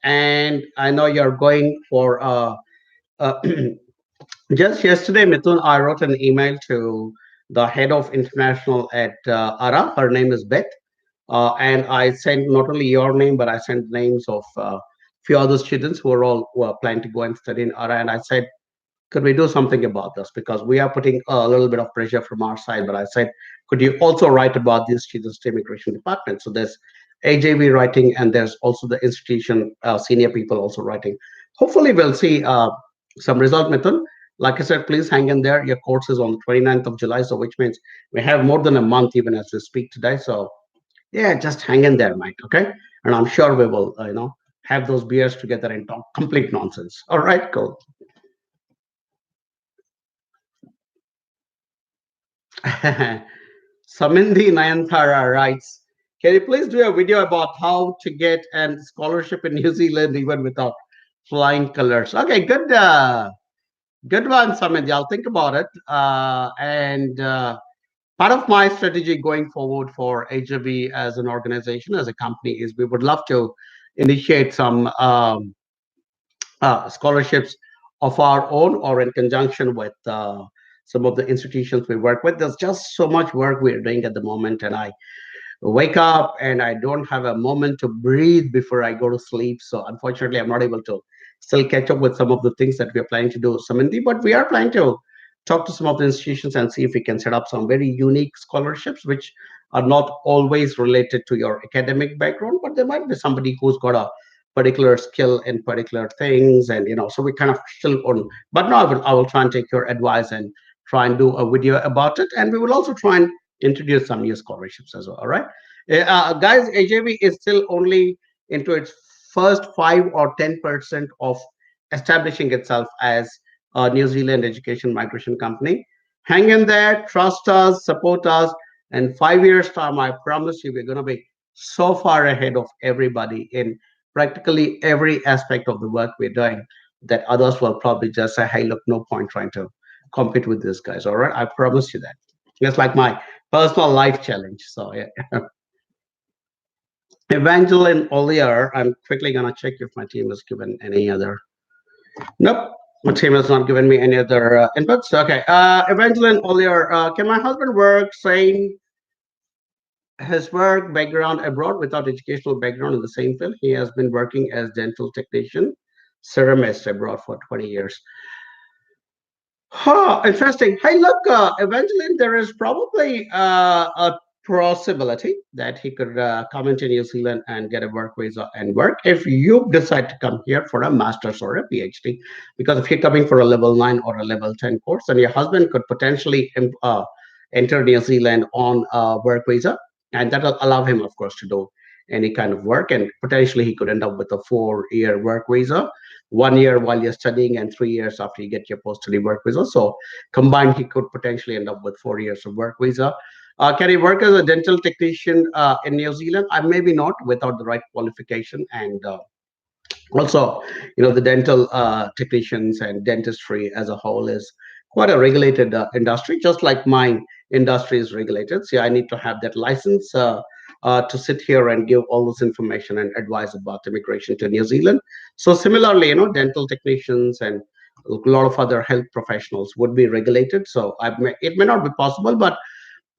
S1: and I know you're going for uh, just yesterday, Mithun, I wrote an email to the head of international at ARA. Her name is Beth. And I sent not only your name, but I sent names of few other students who are planning to go and study in ARA. And I said, could we do something about this? Because we are putting a little bit of pressure from our side. But I said, could you also write about these students to immigration department? So there's AJV writing, and there's also the institution senior people also writing. Hopefully, we'll see some result, Mithun. Like I said, please hang in there. Your course is on the 29th of July, so which means we have more than a month even as we speak today. So yeah, just hang in there, Mike. Okay, and I'm sure we will, have those beers together and talk complete nonsense. All right, cool. Samindhi Nayanthara writes, can you please do a video about how to get a scholarship in New Zealand even without flying colors? Okay, good one, Samindhi. I'll think about it. And part of my strategy going forward for HB as an organization, as a company, is we would love to initiate some scholarships of our own or in conjunction with some of the institutions we work with. There's just so much work we're doing at the moment, and I wake up and I don't have a moment to breathe before I go to sleep. So unfortunately, I'm not able to still catch up with some of the things that we are planning to do, Samindhi. But we are planning to talk to some of the institutions and see if we can set up some very unique scholarships, which are not always related to your academic background, but there might be somebody who's got a particular skill in particular things, and so we kind of still on. But no, I will try and take your advice and try and do a video about it, and we will also try and introduce some new scholarships as well. All right, guys, AJV is still only into its first 5 or 10% of establishing itself as a New Zealand education migration company. Hang in there, trust us, support us, and 5 years time, I promise you, we're going to be so far ahead of everybody in practically every aspect of the work we're doing that others will probably just say, hey, look, no point trying to compete with these guys. All right. I promise you that. It's like my personal life challenge. So, yeah. Evangeline Ollier, I'm quickly going to check if my team has given any other. Nope. My team has not given me any other inputs. Okay. Evangeline Ollier, can my husband work saying his work background abroad without educational background in the same field? He has been working as dental technician, ceramist abroad for 20 years. Huh, interesting. Hey, look, Evangeline, there is probably a possibility that he could come into New Zealand and get a work visa and work if you decide to come here for a master's or a PhD. Because if you're coming for a level 9 or a level 10 course, then your husband could potentially enter New Zealand on a work visa, and that will allow him, of course, to do any kind of work. And potentially, he could end up with a 4 year work visa, 1 year while you're studying and 3 years after you get your post-study work visa. So combined, he could potentially end up with 4 years of work visa. Can he work as a dental technician in New Zealand? Maybe not without the right qualification. And also, the dental technicians and dentistry as a whole is quite a regulated industry, just like mine industry is regulated. So I need to have that license to sit here and give all this information and advise about immigration to New Zealand. So similarly, dental technicians and a lot of other health professionals would be regulated. So it may not be possible, but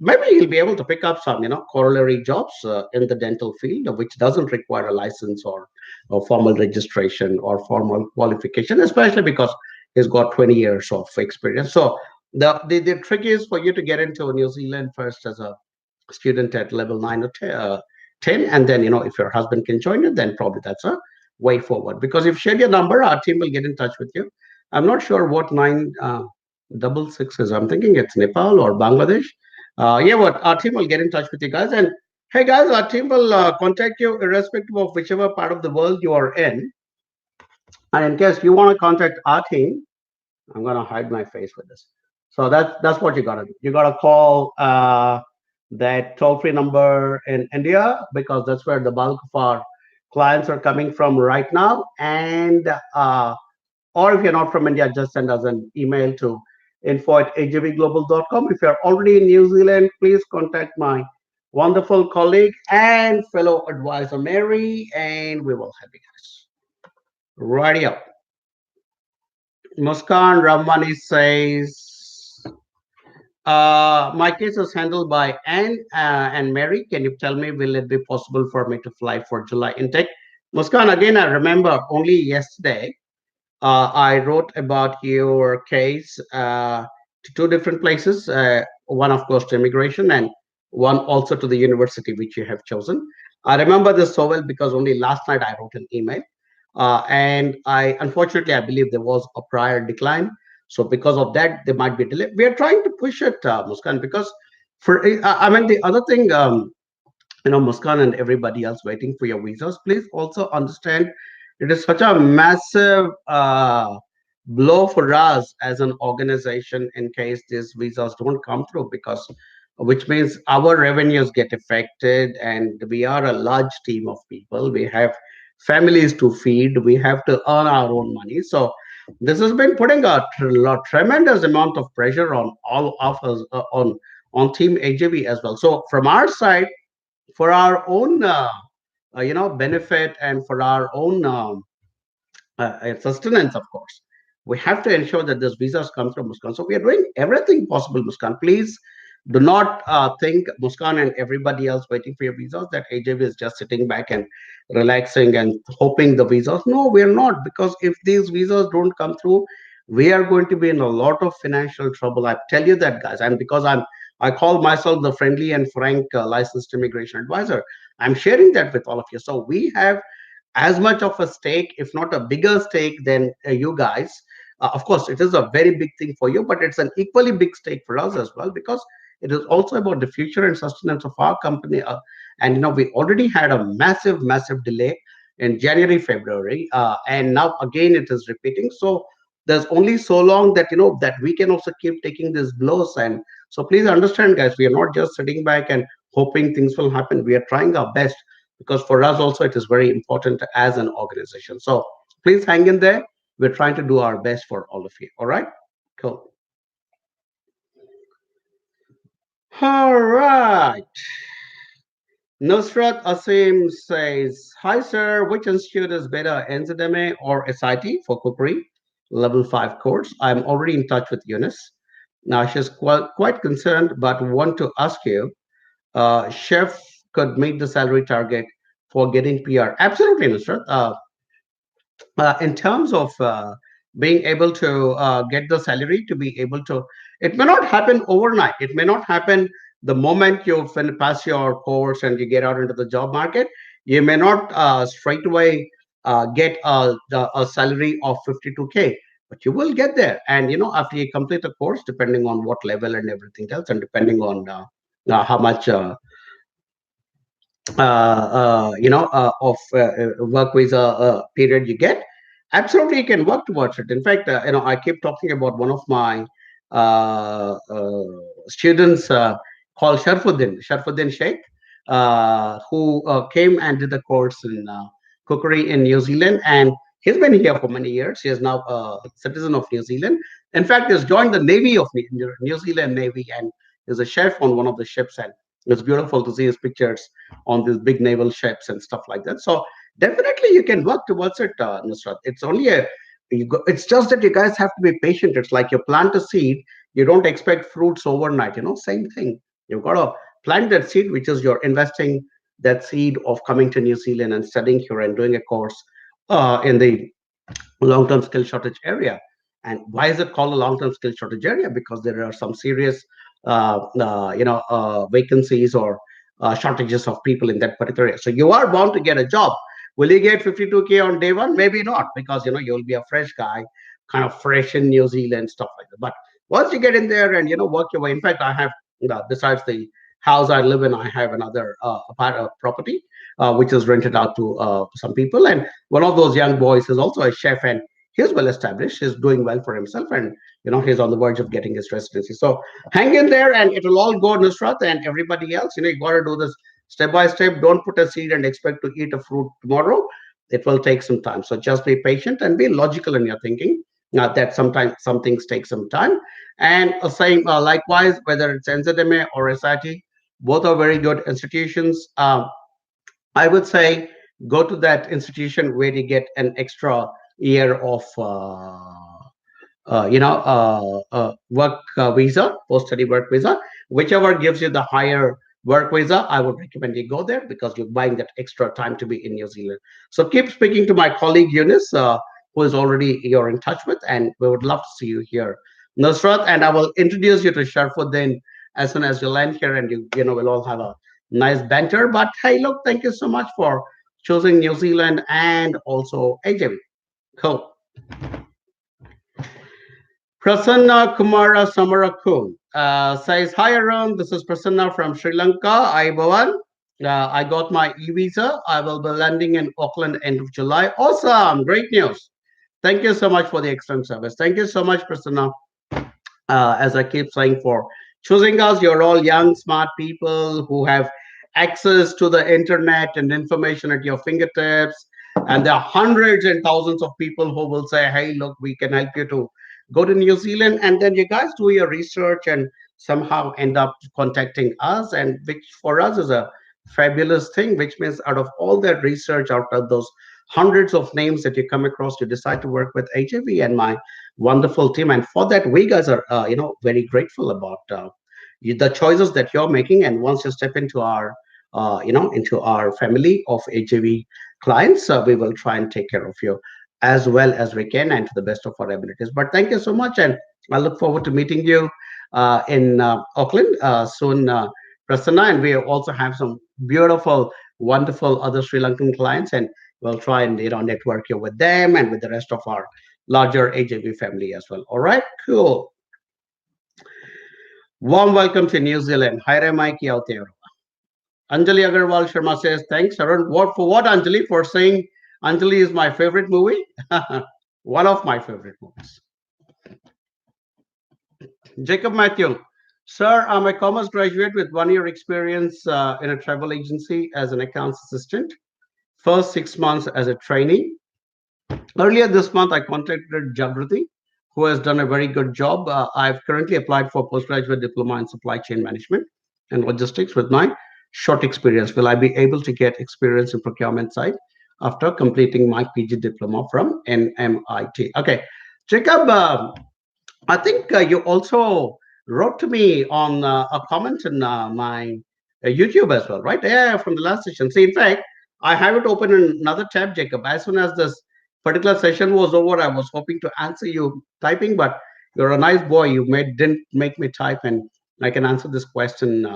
S1: maybe you'll be able to pick up some corollary jobs in the dental field, which doesn't require a license or formal registration or formal qualification, especially because he's got 20 years of experience. So the trick is for you to get into New Zealand first as a student at level 9 or 10, and then if your husband can join you, then probably that's a way forward. Because if you share your number, our team will get in touch with you. I'm not sure what 966 is. I'm thinking it's Nepal or Bangladesh. Yeah, what our team will get in touch with you guys. And hey guys, our team will contact you irrespective of whichever part of the world you are in. And in case you want to contact our team, I'm gonna hide my face with this. So that's what you gotta do. You gotta call that toll-free number in India, because that's where the bulk of our clients are coming from right now. And or if you're not from India, just send us an email to info@ajvglobal.com. If you're already in New Zealand, please contact my wonderful colleague and fellow advisor Mary, and we will help you guys. Righty up. Muskan Ramani says, my case is handled by Anne and Mary. Can you tell me, will it be possible for me to fly for July intake? Muskan, again, I remember only yesterday I wrote about your case to two different places. One, of course, to immigration, and one also to the university which you have chosen. I remember this so well because only last night I wrote an email, and unfortunately, I believe there was a prior decline. So because of that, there might be a delay. We are trying to push it, Muskan, because I mean, the other thing. Muskan and everybody else waiting for your visas, please also understand it is such a massive blow for us as an organization in case these visas don't come through, because which means our revenues get affected, and we are a large team of people. We have families to feed. We have to earn our own money. So this has been putting a tremendous amount of pressure on all of us on Team AJB as well. So from our side, for our own benefit and for our own sustenance, of course, we have to ensure that this visas come from Muskan. So we are doing everything possible, Muskan. Please do not think, Muskan and everybody else waiting for your visas, that AJB is just sitting back and relaxing and hoping the visas. No, we are not, because if these visas don't come through, we are going to be in a lot of financial trouble. I tell you that, guys. And because I call myself the friendly and frank licensed immigration advisor, I'm sharing that with all of you. So we have as much of a stake, if not a bigger stake, than you guys. Of course, it is a very big thing for you, but it's an equally big stake for us as well, because it is also about the future and sustenance of our company. And we already had a massive, massive delay in January, February, and now again it is repeating. So there's only so long that that we can also keep taking these blows. And so please understand, guys, we are not just sitting back and hoping things will happen. We are trying our best, because for us also it is very important as an organization. So please hang in there. We're trying to do our best for all of you. All right, cool. All right. Nusrat Asim says, "Hi, sir. Which institute is better, NZMA or SIT for cookery? Level 5 course. I'm already in touch with Eunice. Now, she's quite concerned, but want to ask you, chef could meet the salary target for getting PR." Absolutely, Nusrat. In terms of being able to get the salary to be able to, it may not happen overnight. It may not happen the moment you pass your course and you get out into the job market. You may not straight away get a salary of 52K, but you will get there. And after you complete a course, depending on what level and everything else, and depending on how much of work visa period you get, absolutely you can work towards it. In fact, I keep talking about one of my students called Sharfuddin Sheikh, who came and did the course in cookery in New Zealand, and he's been here for many years. He is now a citizen of New Zealand. In fact, he's joined the Navy of New Zealand Navy, and is a chef on one of the ships. And it's beautiful to see his pictures on these big naval ships and stuff like that. So definitely you can work towards it, Nusrat. It's only it's just that you guys have to be patient. It's like you plant a seed, you don't expect fruits overnight. Same thing. You've got to plant that seed, which is you're investing that seed of coming to New Zealand and studying here and doing a course in the long-term skill shortage area. And why is it called a long-term skill shortage area? Because there are some serious, vacancies or shortages of people in that particular area. So you are bound to get a job. Will you get 52K on day one? Maybe not, because you'll be a fresh guy, kind of fresh in New Zealand, stuff like that. But once you get in there and work your way. In fact, I have, besides the house I live in, I have another property which is rented out to some people. And one of those young boys is also a chef, and he's well established. He's doing well for himself, and he's on the verge of getting his residency. So hang in there, and it'll all go, Nusrat, and everybody else. You got to do this step by step. Don't put a seed and expect to eat a fruit tomorrow. It will take some time. So just be patient and be logical in your thinking. That sometimes some things take some time. And same likewise, whether it's NZMA or SIT, both are very good institutions. I would say go to that institution where you get an extra year of work visa, post-study work visa, whichever gives you the higher work visa. I would recommend you go there, because you're buying that extra time to be in New Zealand. So keep speaking to my colleague Eunice, who is already you're in touch with, and we would love to see you here, Nusrat. And I will introduce you to Sharfuddin as soon as you land here, and we'll all have a nice banter. But hey, look, thank you so much for choosing New Zealand and also AJV. Cool. Prasanna Kumara Samarakun says, "Hi Arun, this is Prasanna from Sri Lanka. Aibawan. I got my e-visa. I will be landing in Auckland end of July. Awesome, great news. Thank you so much for the excellent service. Thank you so much, Prasanna. As I keep saying, for choosing us. You're all young, smart people who have access to the internet and information at your fingertips. And there are hundreds and thousands of people who will say, hey, look, we can help you to go to New Zealand. And then you guys do your research and somehow end up contacting us, and which for us is a fabulous thing, which means out of all that research, out of those hundreds of names that you come across, you decide to work with HAV and my wonderful team. And for that, we guys are very grateful about the choices that you're making. And once you step into our into our family of HAV clients, we will try and take care of you as well as we can and to the best of our abilities. But thank you so much, and I look forward to meeting you in Auckland soon, Prasanna. And we also have some beautiful, wonderful other Sri Lankan clients, and we'll try and network you with them and with the rest of our larger AJB family as well. All right, cool. Warm welcome to New Zealand. Hi, Mike out there. Anjali Agarwal Sharma says, thanks, Arun. What for what, Anjali? For saying Anjali is my favorite movie? One of my favorite movies. Jacob Matthew. Sir, I'm a commerce graduate with 1 year experience in a travel agency as an accounts assistant. First 6 months as a trainee. Earlier this month, I contacted Jagrati, who has done a very good job. I've currently applied for postgraduate diploma in supply chain management and logistics with my short experience. Will I be able to get experience in procurement side after completing my PG diploma from NMIT? Okay, Jacob, I think you also wrote to me on a comment in my YouTube as well, right? Yeah, from the last session. See, in fact, I have it open in another tab, Jacob. As soon as this particular session was over, I was hoping to answer you typing, but you're a nice boy. You made didn't make me type, and I can answer this question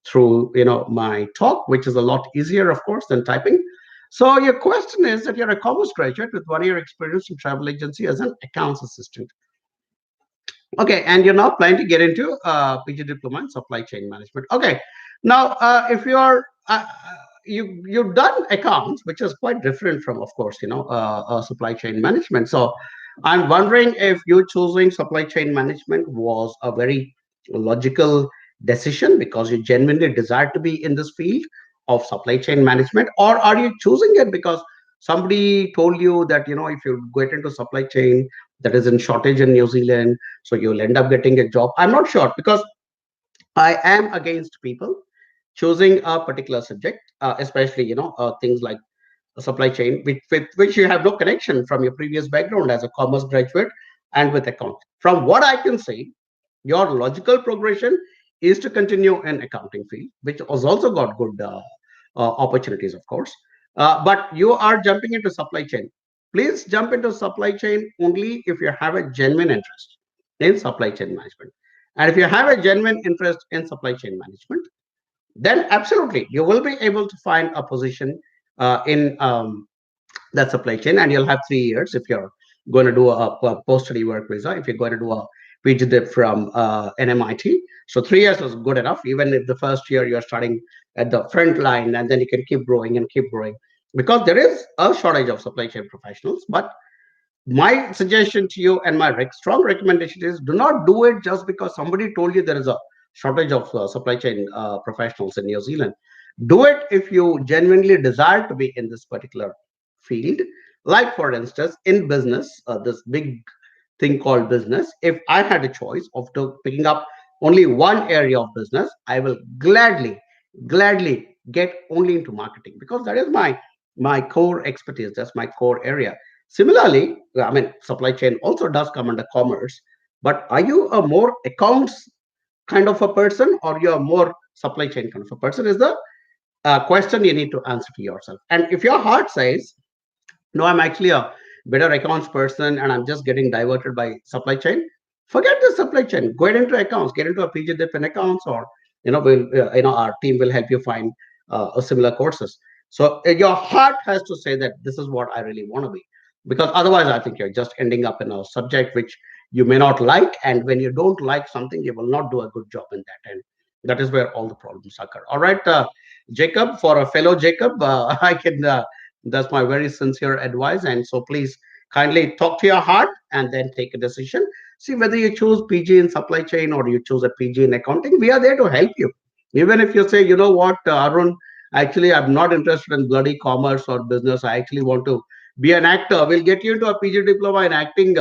S1: through my talk, which is a lot easier, of course, than typing. So your question is that you're a commerce graduate with 1 year experience in travel agency as an accounts assistant. Okay, and you're now planning to get into PG diploma in supply chain management. Okay, now if you are you've done accounts, which is quite different from, of course, supply chain management. So I'm wondering if you choosing supply chain management was a very logical decision because you genuinely desire to be in this field of supply chain management, or are you choosing it because somebody told you that if you get into supply chain that is in shortage in New Zealand, so you'll end up getting a job. I'm not sure because I am against people choosing a particular subject, especially things like supply chain, with which you have no connection from your previous background as a commerce graduate and with account. From what I can see, your logical progression is to continue in accounting field, which has also got good opportunities, of course. But you are jumping into supply chain. Please jump into supply chain only if you have a genuine interest in supply chain management. And if you have a genuine interest in supply chain management, then absolutely you will be able to find a position in that supply chain, and you'll have 3 years if you're going to do a post-study work visa. If you're going to do a PhD from NMIT, so 3 years is good enough. Even if the first year you're starting at the front line, and then you can keep growing and keep growing, because there is a shortage of supply chain professionals. But my suggestion to you and my strong recommendation is do not do it just because somebody told you there is a shortage of supply chain professionals in New Zealand. Do it if you genuinely desire to be in this particular field. Like, for instance, in business, this big thing called business, if I had a choice of picking up only one area of business, I will gladly get only into marketing because that is my core expertise. That's my core area. Similarly, I mean, supply chain also does come under commerce, but are you a more accounts kind of a person, or you're more supply chain kind of a person, is the question you need to answer to yourself. And if your heart says, no, I'm actually a better accounts person and I'm just getting diverted by supply chain, forget the supply chain, go into accounts, get into a PG dip in accounts, or our team will help you find a similar courses. So your heart has to say that this is what I really want to be, because otherwise I think you're just ending up in a subject which you may not like, and when you don't like something, you will not do a good job in that, and that is where all the problems occur. All right, Jacob, for a fellow Jacob, I can that's my very sincere advice. And so please kindly talk to your heart and then take a decision. See whether you choose PG in supply chain or you choose a PG in accounting. We are there to help you. Even if you say, you know what, Arun, actually, I'm not interested in bloody commerce or business. I actually want to be an actor. We'll get you into a PG diploma in acting,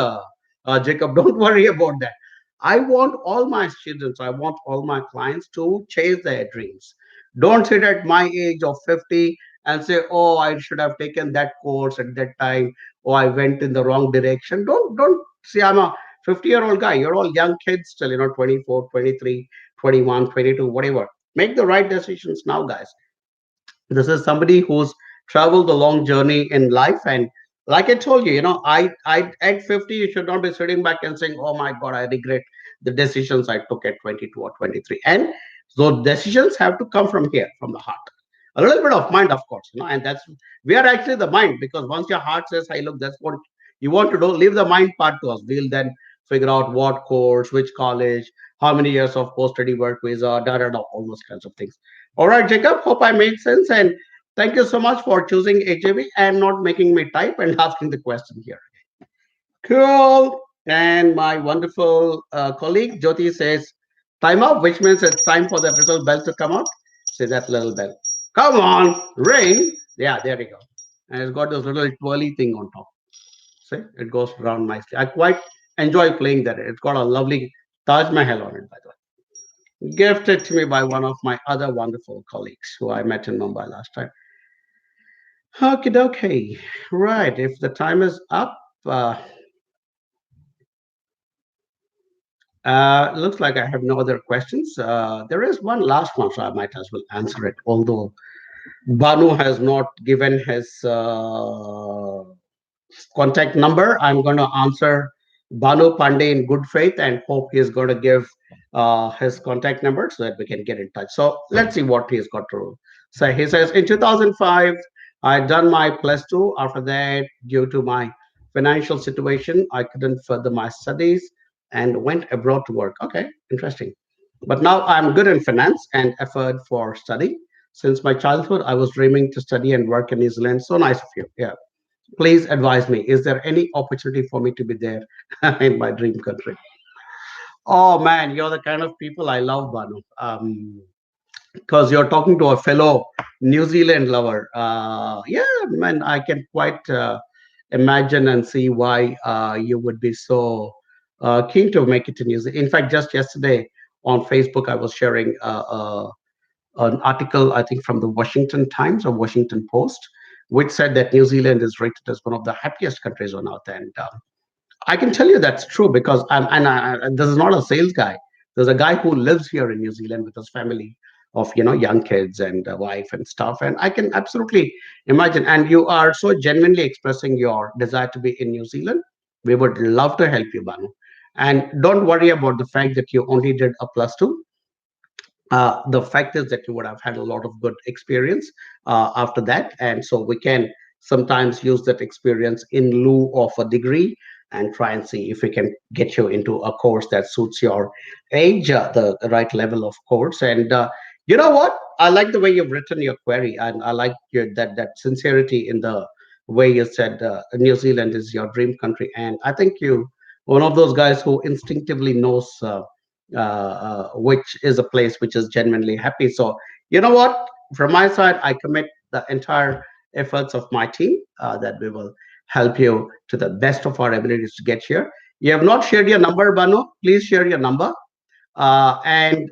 S1: Jacob. Don't worry about that. I want all my students, I want all my clients to chase their dreams. Don't sit at my age of 50 and say, oh, I should have taken that course at that time, or I went in the wrong direction. Don't see, I'm a 50-year-old guy. You're all young kids still, 24, 23, 21, 22, whatever. Make the right decisions now, guys. This is somebody who's traveled a long journey in life. And like I told you, I at 50, you should not be sitting back and saying, oh my God, I regret the decisions I took at 22 or 23. And those decisions have to come from here, from the heart. A little bit of mind, of course, and that's we are actually the mind, because once your heart says, hey, look, that's what You want to do, leave the mind part to us. We'll then figure out what course, which college, how many years of post-study work visa, da da da, all those kinds of things. All right, Jacob, hope I made sense. And thank you so much for choosing AJV and not making me type and asking the question here. Cool. And my wonderful colleague Jyoti says, time up, which means it's time for that little bell to come out. Say that little bell. Come on, ring. Yeah, there we go. And it's got this little twirly thing on top. See, it goes around nicely. I quite enjoy playing that. It's got a lovely Taj Mahal on it, by the way. Gifted to me by one of my other wonderful colleagues who I met in Mumbai last time. Okay, okay. Right. If the time is up, looks like I have no other questions. There is one last one, so I might as well answer it. Although Banu has not given his contact number, I'm going to answer Banu Pandey in good faith and hope he is going to give his contact number so that we can get in touch. So let's see what he's got to say. He says, in 2005, I done my plus two. After that, due to my financial situation, I couldn't further my studies and went abroad to work. Okay, interesting. But now I'm good in finance and effort for study. Since my childhood, I was dreaming to study and work in New Zealand. So nice of you. Yeah. Please advise me. Is there any opportunity for me to be there in my dream country? Oh man, you're the kind of people I love, Banu. Because you're talking to a fellow New Zealand lover. Yeah, man, I can quite imagine and see why you would be so keen to make it to New Zealand. In fact, just yesterday on Facebook, I was sharing an article, I think, from the Washington Times or Washington Post, which said that New Zealand is rated as one of the happiest countries on earth. And I can tell you that's true because this is not a sales guy. There's a guy who lives here in New Zealand with his family of young kids and a wife and stuff, and I can absolutely imagine. And you are so genuinely expressing your desire to be in New Zealand. We would love to help you, Banu. And don't worry about the fact that you only did a plus two. The fact is that you would have had a lot of good experience after that, and so we can sometimes use that experience in lieu of a degree and try and see if we can get you into a course that suits your age, the right level of course. And you know what? I like the way you've written your query, and I like that sincerity in the way you said New Zealand is your dream country. And I think you one of those guys who instinctively knows. Which is a place which is genuinely happy. So, you know what? From my side, I commit the entire efforts of my team that we will help you to the best of our abilities to get here. You have not shared your number, Banu. Please share your number and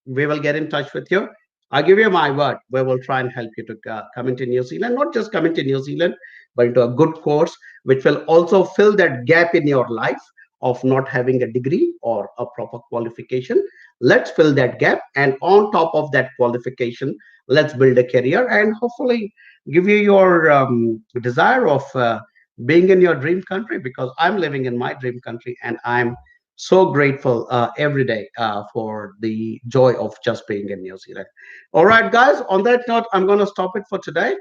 S1: we will get in touch with you. I'll give you my word. We will try and help you to come into New Zealand, not just come into New Zealand, but into a good course, which will also fill that gap in your life of not having a degree or a proper qualification. Let's fill that gap. And on top of that qualification, let's build a career and hopefully give you your desire of being in your dream country because I'm living in my dream country and I'm so grateful every day for the joy of just being in New Zealand. All right, guys, on that note, I'm going to stop it for today.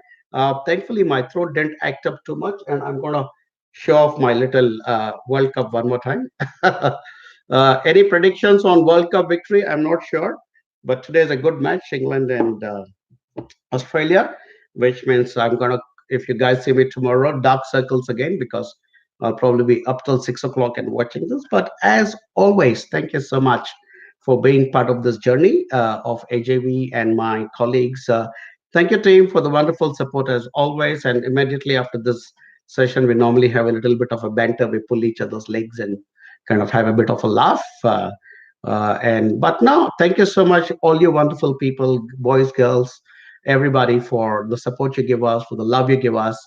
S1: Thankfully, my throat didn't act up too much, and I'm going to show off my little World Cup one more time. Any predictions on World Cup victory? I'm not sure, but today is a good match, England and Australia, which means I'm gonna. If you guys see me tomorrow, dark circles again because I'll probably be up till 6 o'clock and watching this. But as always, thank you so much for being part of this journey of AJV and my colleagues. Thank you, team, for the wonderful support as always. And immediately after this session, we normally have a little bit of a banter. We pull each other's legs and kind of have a bit of a laugh. And but no, thank you so much, all you wonderful people, boys, girls, everybody, for the support you give us, for the love you give us.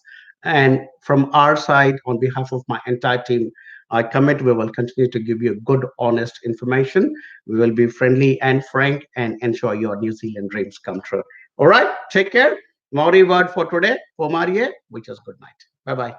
S1: And from our side, on behalf of my entire team, I commit we will continue to give you good, honest information. We will be friendly and frank and ensure your New Zealand dreams come true. All right, take care. Maori word for today, Pomarie, which is good night. Bye bye.